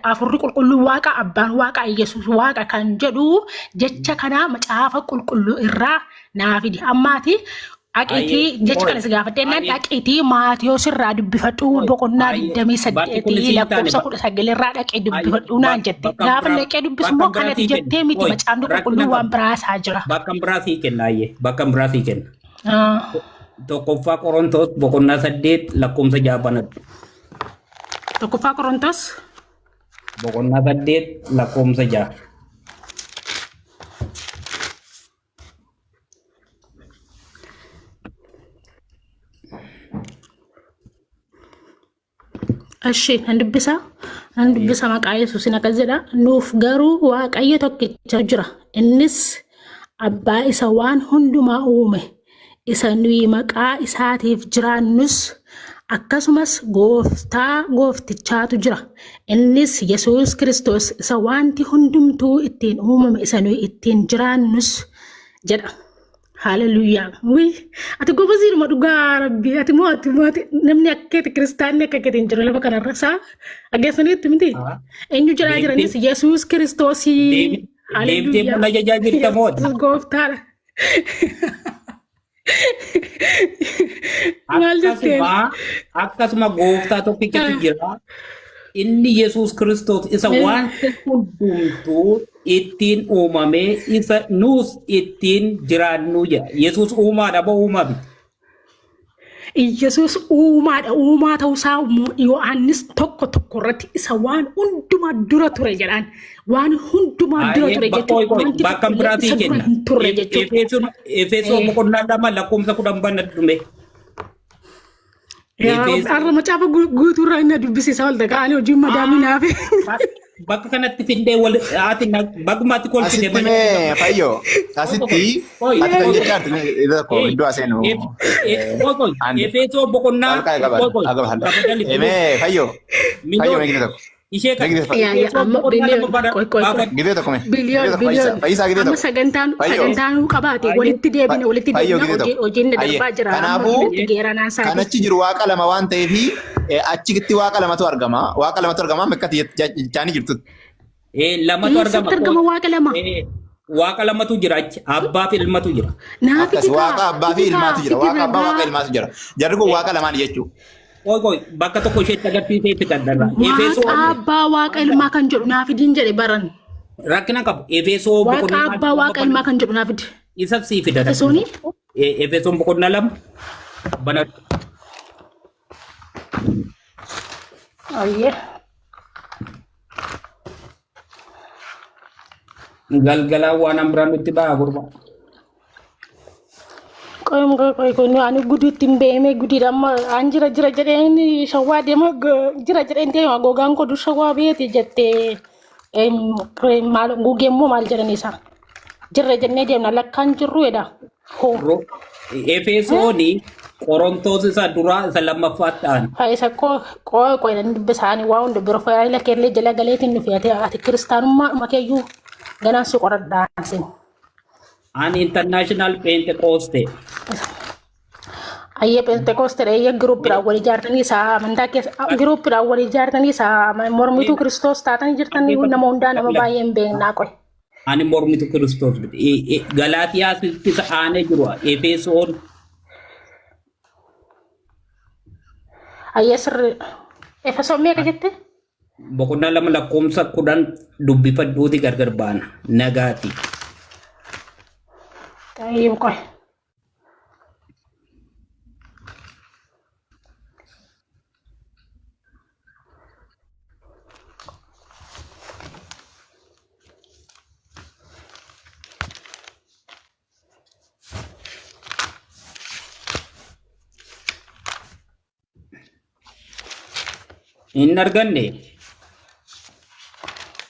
Speaker 5: hafuurri qulqulluu waaqa abbaan waaqaa Yesuus waaqa kan jedhu jecha kana macaafa qulqulluu irraa naa fidi. Ammaati Aqiitii jecha kana si gaafadheen dhaqiitii Maatiyos irraa dubbifadhu boqonnaa 28 lakkoofsa 19 irraa dhaqee dubbifadhu naan jette. Gaafa dhaqee dubbisummoo kanatti jettee miti macaafni qulqulluu waan biraasaa jira.
Speaker 2: Bakka biraa sii kenna. Tokkoffaa Qorontos boqonnaa 8 lakkoofsa 6.
Speaker 5: Tokkoffaa Qorontos
Speaker 2: boqonnaa 8 lakkoofsa 6.
Speaker 5: Ashi nan dubbisa maqaa Yesuusin akkas jedha nuuf garuu waaqayyo tokkicha jira innis abbaa isa waan hundumaa uume isa nuyi maqaa isaatiif jiraannus akkasumas gooftichaatu jira. Innis Yesuus Kiristoos isa wanti hundumtuu ittiin uumame isa nuyi ittiin jiraannus jedha. Hallelujah. Ati goofasiiruma dhugaa Rabbii. Ati moo namni akkeeti kiristaanni akka keetiin jiru lafa kanarra isaa aggeessaniitti miti. Eenyu jiraa jiranis Yesuus Kiristoosii.
Speaker 2: Deemtee mana jajaa jirta mooti.
Speaker 5: Gooftaadha. Maal jettee?
Speaker 2: Akkasuma gooftaa tokkichatu jira. Inni Yesuus Kiristoos isa waan hundumtuu ittiin uumame isa nuus ittiin jiraannu jedha. Yesuus uumaadha moo uumame?
Speaker 5: Yesuus uumaadha. Uumaa ta'uusaa Yohaannis tokko irratti isa waan hundumaa dura ture jedhaan. Waan hundumaa dura ture jechuudha.
Speaker 2: Bakka biraatii kenna. Efesoon boqonnaa lama lakkoofsa 10 banna dhume.
Speaker 5: Arra macaafa guutuurraa inni dubbisiisaa ol ta'anii hojiin madaamii naafe.
Speaker 2: Bakka kanatti findee wal ati bagumatti kolfite
Speaker 1: Asitti fayyoo asitti ati kan jechaatti iddoo aseenu.
Speaker 2: Efesoon boqonnaa
Speaker 1: fayyoo meeqni tokko.
Speaker 2: ishee kan
Speaker 5: amma sagantaan qabaate walitti deebine hojiin darbaa jira.
Speaker 1: Kanaafuu kan achi jiru waaqa lama waan ta'eef achitti waaqa lamatu argama. Waaqa lamatu argama meeqatti jechaanii jirtutti.
Speaker 2: Lamatu
Speaker 5: argama waaqa lama.
Speaker 2: Waaqa lamatu jira abbaa fi ilmatu jira.
Speaker 1: Waaqa abbaa fi ilmaatu jira. Waaqa abbaa waaqa ilmaatu jira. Jarri kun waaqa lamaan jechuudha.
Speaker 2: Oi bakka tokko isheetti agarsiisee itti kadhadha.
Speaker 5: Waaqa abbaa waaqa ilmaa kan jedhu naaf idin jedhe baran.
Speaker 2: Rakkina qabu. Efesoo
Speaker 5: waaqa abbaa waaqa ilmaa kan jedhu naaf idin.
Speaker 2: Isa sii fidadha.
Speaker 5: Efesooni?
Speaker 2: Efesoon boqonnaa lama. Bana.
Speaker 5: Ayyee.
Speaker 2: Galgalaa waan ambiraan itti ba'a gurba.
Speaker 5: Koi ani guditti mbeme gudira ma anjira jira jedheni shawwa dema jira jedheni dema gogan ko du shawwa beeti jette mal gugemmo mal jedhani sa jira jenne demna lakkan jirru eda ho
Speaker 2: Efesooni Qorontos isa dura isa lammaffaataan.
Speaker 5: Ha isa ko dan bisani waa hunda biro fa ila kelle jala galeetin nu fiyate ati kristaanummaa makeyyu ganaan si qoradhaasin.
Speaker 2: An international Pentecoste.
Speaker 5: Ayye Pentecoste ayye group ra wali jartani sa manda ke group ra wali jartani sa mormitu Kristos taatani jirtani nama hunda nama baay'een beeknaa qoy.
Speaker 2: Ani mormitu Kristos Galaatiyaas isa aanee jiru Efesoon.
Speaker 5: Ayye sirri Efesoon meeqa jette?
Speaker 2: Boqonnaa lama lakkoofsa 10 dubbifadhuuti gargar baana nagaati.
Speaker 5: Ayye qoy.
Speaker 2: In arganne.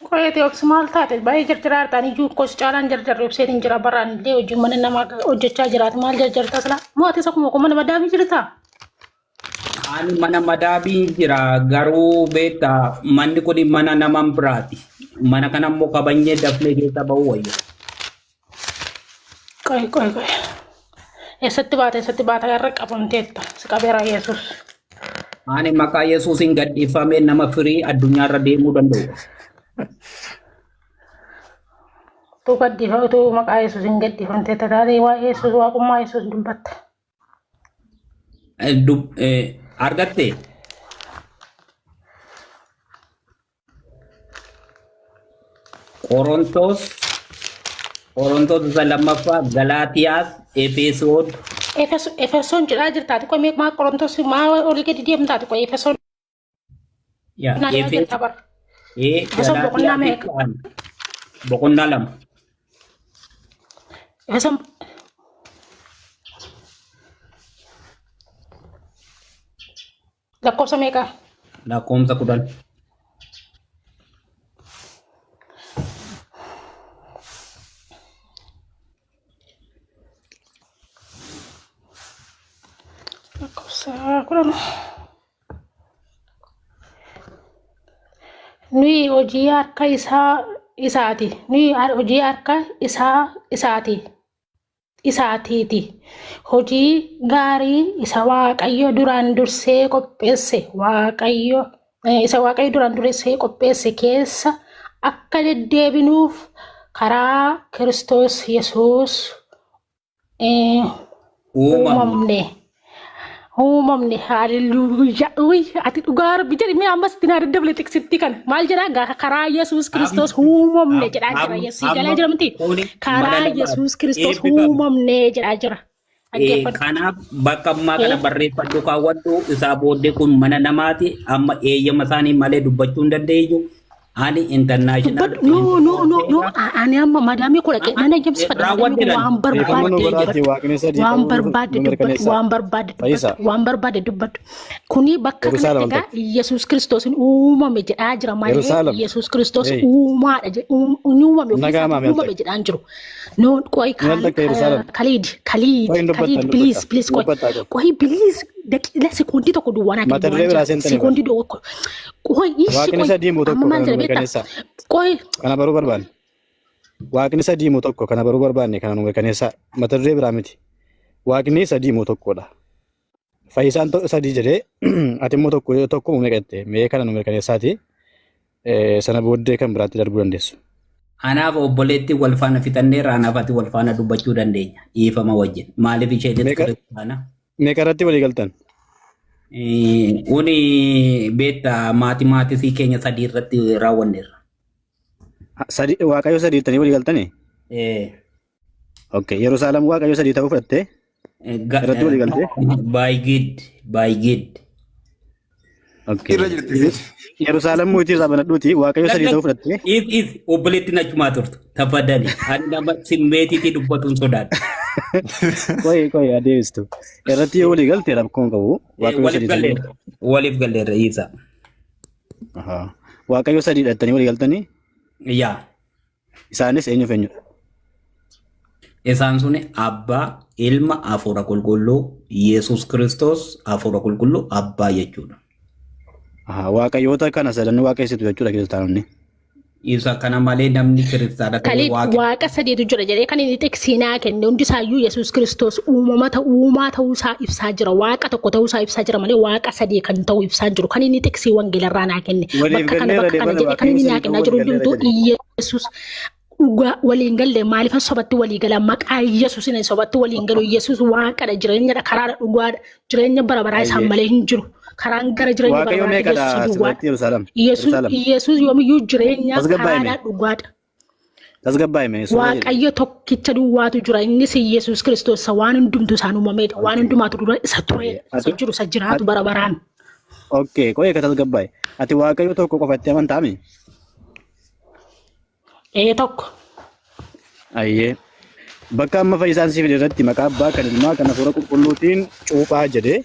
Speaker 5: Koyete oksimaal taate baay'ee jarjaraar ta'anii iyyuu kos caalaan jarjarri ibseetiin jira baraan illee hojii mana namaa hojjechaa jiraatu maal jarjarta sila mootii isa kuma mana madaabii jirta.
Speaker 2: Ani mana madaabii jira garuu beekta manni kun mana namaan biraati. Mana kana immoo qabanyee dafnee keessa ba'uu wayya.
Speaker 5: Qoy. Eessatti baata irra qabamteetta si qabeera Yesuus.
Speaker 2: Ani maqaa Yesuusin gadhiifamee nama firii addunyaarra deemuu danda'u.
Speaker 5: Tu gadhiifamee tu maqaa Yesuusin gadhiifamtee taatee waa Yesuus waaqummaa Yesuus dubbatta.
Speaker 2: Argatte. Qorontos isa lammaffaa Galaatiyaas Efesoon.
Speaker 5: Efesoon jedhaa jirtaati qoy maa Qorontos maa olii gadi deemtaati qoy Efesoon.
Speaker 2: Yaa
Speaker 5: Efesoon boqonnaa meeqa?
Speaker 2: Boqonnaa lama.
Speaker 5: Efesoon lakkoofsa meeqa?
Speaker 2: Lakkoofsa 10.
Speaker 5: nuyi hojii harka isaati. Nuyi hojii harka isaatiiti. Hojii gaarii isa Waaqayyo duraan dursee qopheesse isa Waaqayyo duraan dursee qopheesse keessa akka deddeebinuuf karaa Kiristoos Yesuus uumamne. Hallelujah. Uy, ati dhugaa rabbi jedhi mee ammas itti naa daddabale tiksitti kana. Maal jedhaa karaa Yesuus Kiristoos uumamne jedhaa jira. Yesuus galaa jira miti. Karaa Yesuus Kiristoos uumamne jedhaa jira.
Speaker 2: Kanaaf bakka ammaa kana barreeffadhu kaawwadhu isaa booddee kun mana namaati amma eeyyama isaanii malee dubbachuu hin dandeenyu. Ani international.
Speaker 5: No. Ani amma madami kula ke nana james fada waan barbaade dubbat kuni bakka kanatti Yesuus Kiristoos uumame jedhaa jira malee Yesuus Kiristoos uumaadha uumame jedhaan jiru. No qoy Khalid please qoy please dakila sekundi tokko duwwana sekundi tokko qoy
Speaker 6: Waaqni sadii moo tokko kana nu mirkaneessa. Kana baruu barbaanne. Waaqni sadii moo tokko kana baruu barbaanne kana nu mirkaneessa. Mata duree biraa miti. Waaqni sadii moo tokkodha. Fayyisaan sadii jedhee ati immoo tokko muummee qatte mee kana nu mirkaneessaati. Sana booddee kan biraatti darbuu dandeessu.
Speaker 2: Anaaf obboleetti wal faana fixanneerra anaaf ati wal faana dubbachuu dandeenya. Dhiifama wajjin. Maaliif ishee faana?
Speaker 6: Meeqa irratti walii galtan?
Speaker 2: Uni beekta maatii keenya sadii irratti raawwanneerra.
Speaker 6: Waaqayyo sadii irratti walii galtanii? Okay. Yerusaalem Waaqayyo sadii ta'uu fudhattee? Irratti walii galtee?
Speaker 2: By good.
Speaker 6: Okay. Yerusaalem mootii irraa banadhuuti Waaqayyo sadii ta'uu fudhattee?
Speaker 2: If obboleetti nachumaa turtu tafaddani. Ani nama simmeetiitii dubbatuun sodaadha.
Speaker 6: Qoy adeemsitu. Irratti yoo walii galtee rakkoon qabu Waaqayyo sadii ta'uu.
Speaker 2: Waliif galleerra isa.
Speaker 6: Waaqayyo sadii dhattanii walii galtanii?
Speaker 2: Yaa.
Speaker 6: Isaanis eenyuuf eenyudha?
Speaker 2: Isaan suni Abbaa, Ilma, Hafuura Qulqulluu, Yesuus Kiristoos, Hafuura Qulqulluu, Abbaa jechuudha.
Speaker 6: Waaqayyoota kana sadan waaqessitu jechuudha kiristaanonni.
Speaker 2: Isa kana malee namni kiristaana
Speaker 5: ta'e waaqa sadiitu jira jedhee kan inni tiksinaa kenne hundisaayyuu Yesuus Kiristoos uumaa ta'uu isaa ibsaa jira. Waaqa tokko ta'uu isaa ibsaa jira malee waaqa sadii kan ta'u ibsaa jiru. Kan inni tiksii wangeelarraa naa kenne. Bakka kana jedhee kan inni naa kennaa jiru hundumtuu Yesuus waliin galle maaliif sobatti walii gala maqaa Yesuus inni sobatti waliin galu Yesuus waaqadha jireenyadha karaadha dhugaadha jireenya bara baraa isaan malee hin jiru. Karaan gara jireenya bara Yesuus yoomiyyuu jireenya karaadha dhugaadha. Waaqayyo tokkicha duwwaatu jira innis Yesuus Kiristoos waan hundumtu isaan uumameedha waan hundumaatu dura isa ture isa jiru isa jiraatu bara baraan.
Speaker 6: Okay, qoyee ka tasgabbaa'e. Ati Waaqayyo tokko qofatti amantaami?
Speaker 5: Tokko.
Speaker 6: Ayyee. Bakka amma fayyisaan siif irratti maqaa Abbaa kan Ilmaa kan Hafuura Qulqulluutiin cuuphaa jedhee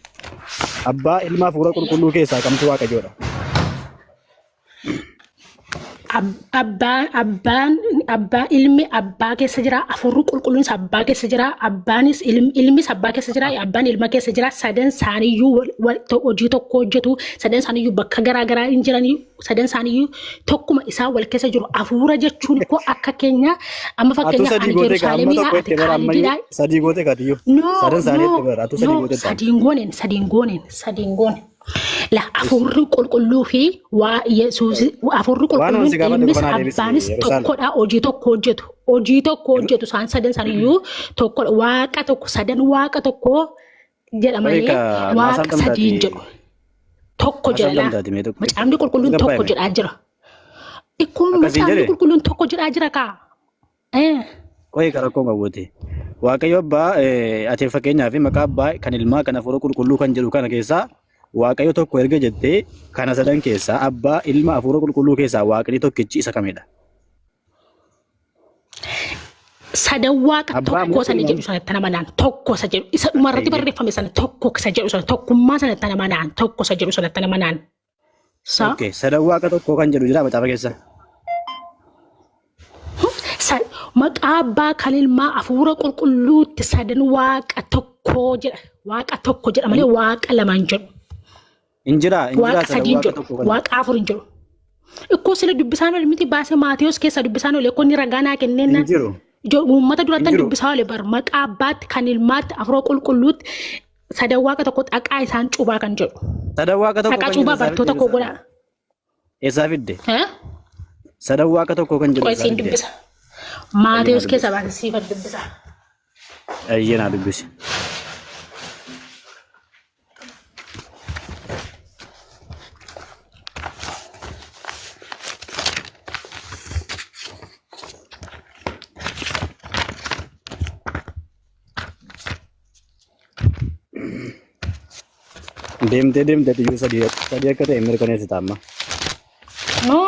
Speaker 6: Abbaa Ilmaa Hafuura Qulqulluu keessaa kamtu Waaqayyoodha?
Speaker 5: Abbaa ilmi abbaa keessa jira Hafuurri Qulqulluun abbaa keessa jira abbaanis ilmis abbaa keessa jira abbaan ilma keessa jira sadan isaaniiyyuu hojii tokko hojjetu sadan isaaniiyyuu bakka garaagaraa hin jiranii sadan isaaniiyyuu tokkuma isaa wal keessa jiru Hafuura jechuun koo akka keenya amma fakkeenya ani Yerusaalemiidha ati Kaalidiidha
Speaker 6: sadii goote kaatiyyuu sadan isaaniitti bara atu sadii goote
Speaker 5: sadiin gooneen La Hafuurri Qulqulluu fi waa Yesuus Hafuurri Qulqulluun ilmis abbaanis tokkodha hojii tokko hojjetu isaan sadan isaaniiyyuu tokkodha waaqa tokko sadan waaqa tokko jedhamanii waaqa sadii jedhu tokko jedha macaafni qulqulluun tokko jedhaa jira. Ikkuma macaafni qulqulluun tokko jedhaa jira kaa.
Speaker 6: Qoyee karakkoon qabuuti. Waaqayyo Abbaa ati fakkeenyaaf maqaa Abbaa kan Ilmaa kan Hafuura Qulqulluu kan jedhu kana keessaa Waaqayyo tokko erga jettee kana sadan keessaa Abbaa Ilma Hafuura Qulqulluu keessaa Waaqni tokkichi isa kamidha?
Speaker 5: Sadan waaqa tokko sana jedhu sanatti nama naan tokko isa jedhu isa dhumarratti barreeffame sana tokko isa jedhu sana tokkummaa sanatti nama naan tokko isa jedhu sanatti nama naan.
Speaker 6: Okay, sadan waaqa tokko kan jedhu jira macaafa keessa.
Speaker 5: Maqaa Abbaa kan Ilmaa Hafuura Qulqulluutti sadan waaqa tokko jedha malee waaqa lamaan jedhu.
Speaker 6: Injira
Speaker 5: waaqa sadii jedhu waaqa afur hin jedhu Ikkoo sila dubbisaan oli miti baasee Maatiyos keessa dubbisaan oli ikkoo inni ragaa naa kenneen
Speaker 6: Hin jiru.
Speaker 5: uummata durattan
Speaker 6: Jiru.
Speaker 5: dubbisaa oli bar maqaa abbaatti kan ilmaatti afroo qulqulluutti sadan waaqa tokko dhaqaa isaan cuubaa kan jedhu.
Speaker 6: Sadan waaqa tokko
Speaker 5: Dhaqaa
Speaker 6: kan
Speaker 5: cuubaa
Speaker 6: jedhu
Speaker 5: bartoota koo godhaa.
Speaker 6: Eessaa fidde?
Speaker 5: Haa?
Speaker 6: Sadan waaqa tokko kan jedhu
Speaker 5: Qoy
Speaker 6: eessaa
Speaker 5: siin
Speaker 6: fidde?
Speaker 5: dubbisa. Maatiyos keessa baasee siifan dubbisa.
Speaker 6: Ayyee naa dubbisi. Deemtee iyyuu sadii akka ta'e mirkaneessita amma.
Speaker 5: No.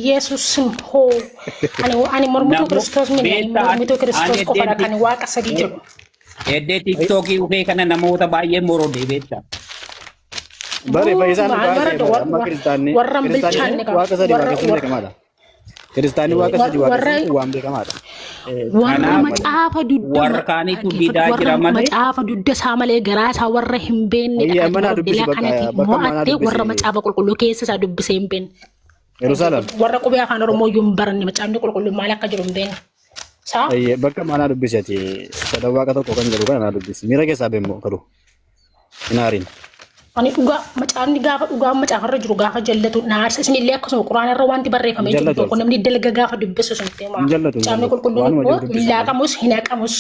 Speaker 5: Yesus hoo. Ani mormituu Kiristoos miti. Mormituu Kiristoos qofaadha kan waaqa sadii jedhu.
Speaker 2: Eddee tiktokii dhufee kana namoota baay'ee morode beektaa.
Speaker 6: Bare fayyisaan
Speaker 5: Maal
Speaker 6: baay'ee
Speaker 5: bara
Speaker 6: amma kiristaanni
Speaker 5: warra hin bilchaanne qaba.
Speaker 6: waaqa sadii waaqessuun beekamaadha. Kiristaanni waaqa sadii waaqessuun waan beekamaadha.
Speaker 5: Warra macaafa dudda
Speaker 2: warra kaanitu didaa jira malee.
Speaker 5: macaafa dudda isaa malee garaa isaa warra hin beekne
Speaker 6: Ayyaa manaa dubbisi bakka manaa
Speaker 5: mo'attee
Speaker 6: dubbisi.
Speaker 5: warra macaafa qulqulluu keessa isaa dubbisee hin beekne.
Speaker 6: Yerusaalem.
Speaker 5: Warra qubee afaan Oromoo iyyuu hin baranne macaafni qulqulluun maal akka jiru hin beekne. Saa?
Speaker 6: Ayyee bakka manaa dubbisi ati sadan waaqa tokko kan jedhu kana naa dubbisi. Miira keessaa beemmoo kadhu. Hin haariin.
Speaker 5: Ani dhugaa macaafni gaafa dhugaa macaafarra jiru gaafa jallatu naarsa isinillee akkasuma quraanarra wanti barreeffamee jiru
Speaker 6: Jallatu
Speaker 5: tokko namni dalga gaafa dubbisu sun deema.
Speaker 6: Hin jallatu, hin
Speaker 5: Macaafni
Speaker 6: jallatu.
Speaker 5: qulqulluun
Speaker 6: Waanuma
Speaker 5: immoo
Speaker 6: jiru dubbisa.
Speaker 5: hin laaqamus hin haqamus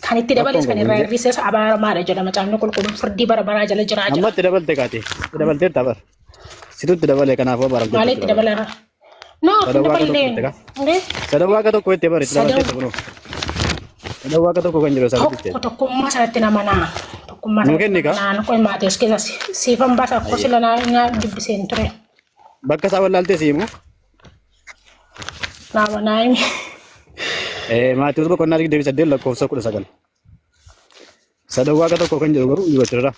Speaker 5: kan itti dabales kan irraa hir'ises abaaramaadha jedha macaafni qulqulluun firdii bara baraa jala jiraa
Speaker 6: Amma
Speaker 5: jira.
Speaker 6: itti dabalte kaate. Itti dabaltee tapar. Situtti dabale kanaafuu baramte.
Speaker 5: Maal itti dabalaa? No,
Speaker 6: Sadan waaqa tokko
Speaker 5: dabalee.
Speaker 6: itti kaa. Sadan waaqa tokko itti bare itti dabaltee kunoo. Sadan waaqa tokko kan jedhu isaa itti.
Speaker 5: Tokkummaa sanatti nama naa. Tokkummaa
Speaker 6: Nuu kenni kaa?
Speaker 5: naa qoy Maatiyos keessa siifan baasa akkoo sila naa dubbiseen ture.
Speaker 6: Bakka isaa wallaaltee siimu.
Speaker 5: Nama naa himi.
Speaker 6: Maatiyus boqonnaa 28 lakkoofsa 19. Sadan waaqa tokko kan jedhu garuu dhiyootira.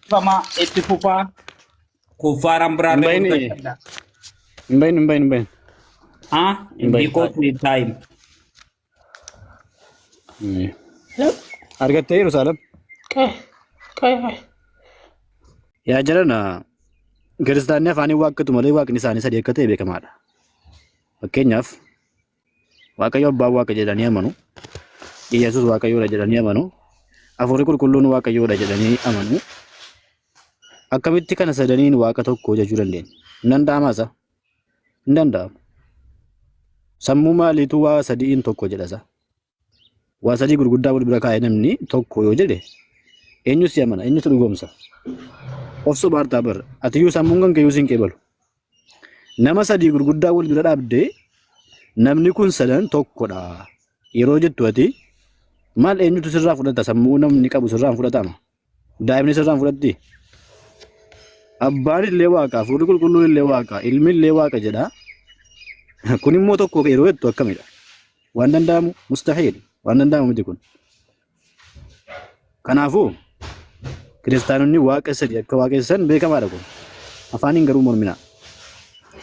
Speaker 2: Fama itti fufaa kuffaaran biraa
Speaker 6: Hin bahin.
Speaker 2: Ah, because we time.
Speaker 6: Argattee Yerusaalem.
Speaker 5: Qoy.
Speaker 6: Yaa jirana kiristaanni afaanii waaqatu malee waaqni isaanii sadii akka ta'e beekamaadha. Fakkeenyaaf Waaqayyo abbaan waaqa jedhanii amanu. Yesuus waaqayyoodha jedhanii amanu. Hafuurri qulqulluun waaqayyoodha jedhanii amanu. Akkamitti kana sadaniin waaqa tokko jechuu dandeenya? Hin danda'amaasa? Hin danda'amu. Sammuu maaliitu waa sadiin tokko jedhasa? Waa sadii gurguddaa wal bira kaa'ee namni tokko yoo jedhe eenyus si amana? Eenyutu dhugoomsa? Of sobaartaa bara. Atiyyuu sammuun kan keeyyuu siin qeebalu. Nama sadii gurguddaa wal bira dhaabdee namni kun sadan tokkodha yeroo jettu ati maal eenyutu sirraa fudhata? Sammuu namni qabu sirraan fudhatama? Daa'imni sirraan fudhatti? Abbaan illee waaqa, hafuurri qulqulluun illee waaqa, ilmi illee waaqa jedha. Kun immoo tokko yeroo jettu akkamidha? Waan danda'amu mustahiil. Waan danda'amu miti kun. Kanaafuu kiristaanonni waaqa sadii akka waaqessan beekamaadha kun. Afaaniin garuu mormina.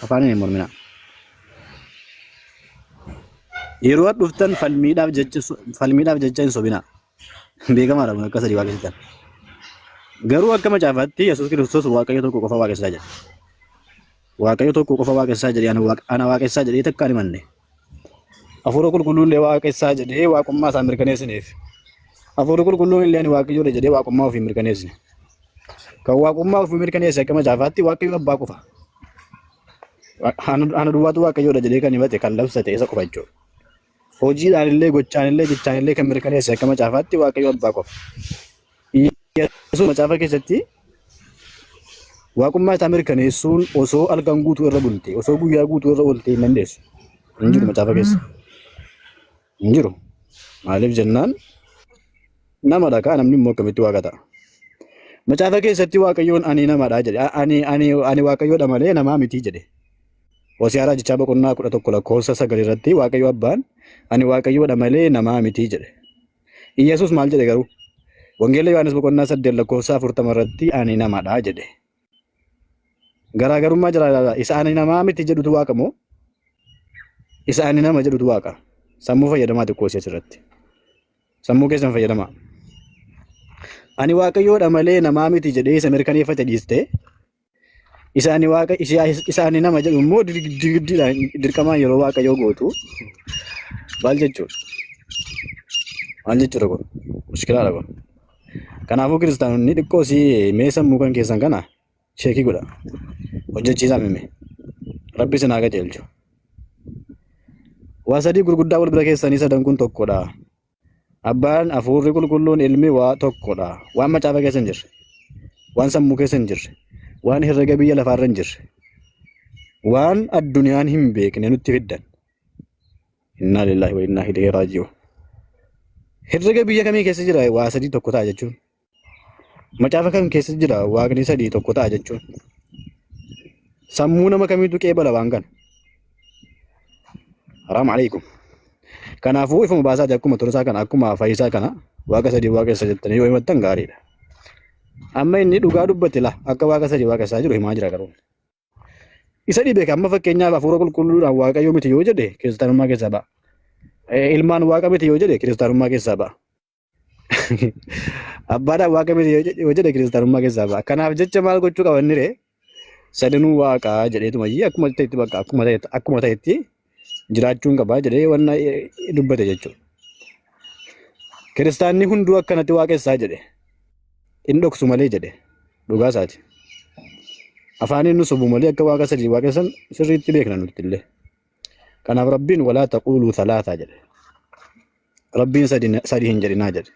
Speaker 6: Afaaniin hin mormina. Yeroo dhuftan falmiidhaaf jecha hin sobina. Beekamaadha kun akka sadii waaqessan. Garuu akka macaafaatti Yesuus Kiristoos waaqayyo tokko qofa waaqessaa jedha. Waaqayyo tokko qofa waaqessaa jedhee ana waaqessaa jedhee takka hin himanne. Hafuura qulqulluun illee waaqessaa jedhee waaqummaa isaa mirkaneessineef. Hafuurri qulqulluun illee ani waaqayyoodha jedhee waaqummaa ofii mirkaneessine. Kan waaqummaa ofii mirkaneesse akka macaafaatti waaqayyo abbaa qofa. Ana duwwaatu waaqayyoodha jedhee kan himate kan labsate isa qofa jechuudha. Hojiidhaan illee gochaan illee jechaan illee kan mirkaneesse akka macaafaatti waaqayyo abbaa qofa. Yesuus macaafa keessatti waaqummaa isaa mirkaneessuun osoo halkan guutuu irra bulte, osoo guyyaa guutuu irra oolte hin dandeessu. Hin jiru macaafa keessa. Hin jiru. Maaliif jennaan namadha kaa namni immoo akkamitti waaqa ta'a. Macaafa keessatti waaqayyoon ani namadha jedhe. Ani waaqayyoodha malee namaa miti jedhe. Hosea raajichaa boqonnaa 11 lakkoofsa 9 irratti waaqayyo abbaan ani waaqayyoodha malee namaa miti jedhe. Iyyasuus maal jedhe garuu? Wangeela Yohaannis boqonnaa 8 lakkoofsa 40 irratti ani namadha jedhe. Garaagarummaa jira. Isa ani namaa miti jedhutu waaqa moo? Isa ani nama jedhutu waaqa. Sammuu fayyadamaa xiqqoo asirratti. Sammuu keessan fayyadamaa. Ani waaqayyoodha malee namaa miti jedhee isa mirkaneeffate dhiiste. Isaani nama jedhu immoo dirqamaan yeroo waaqayyoo gootu maal jechuudha? Maal jechuudha kun? Mushkilaadha kun. Kanaafuu kiristaanonni xiqqoo si mee sammuu kan keessan kana sheekii godha. Hojjechiisaa mime. Rabbi isin haa qajeelchu. Waa sadii gurguddaa wal bira keessanii sadan kun tokkodha. Abbaan hafuurri qulqulluun ilmi waa tokkodha. Waan macaafa keessa hin jirre. Waan sammuu keessa hin jirre. Waan herrega biyya lafaarra hin jirre. Waan addunyaan hin beekne nutti fiddan. Inna lillahi wa inna ilaihi raaji'uun. Herrega biyya kamii keessa jira waa sadii tokko ta'a jechuun. Macaafa kam keessa jira waaqni sadii tokko ta'a jechuun. Sammuu nama kamiitu qeebala waan kana. Haraam alaikum. Kanaafuu ifuma baasaa akkuma turasaa kana akkuma fayyisaa kana waaqa sadii waaqa isa jettanii yoo himattan gaariidha. Amma inni dhugaa dubbate la akka waaqa sadii waaqa isaa jiru himaa jira garuu. Isa dhibee kan amma fakkeenyaaf hafuura qulqulluudhaan waaqayyoo miti yoo jedhe kiristaanummaa keessaa ba'a. Ilmaan waaqa miti yoo jedhe kiristaanummaa keessaa ba'a. Abbaadhaan waaqa miti yoo jedhe kiristaanummaa keessaa ba'a. Kanaaf jecha maal gochuu qabanni ree? Sadanuu waaqaa jedheetumayyii akkuma ta'etti jiraachuun qabaa jedhee wanna dubbate jechuudha. Kiristaanni hunduu akkanatti waaqessaa jedhe. Inni dhoksu malee jedhe. Dhugaa isaati. Afaaniin nu sobu malee akka waaqa sadii waaqessan sirriitti beekna nuti illee. Kanaaf Rabbiin walaa taquuluu salaasaa jedhe. Rabbiin sadii hin jedhinaa jedhe.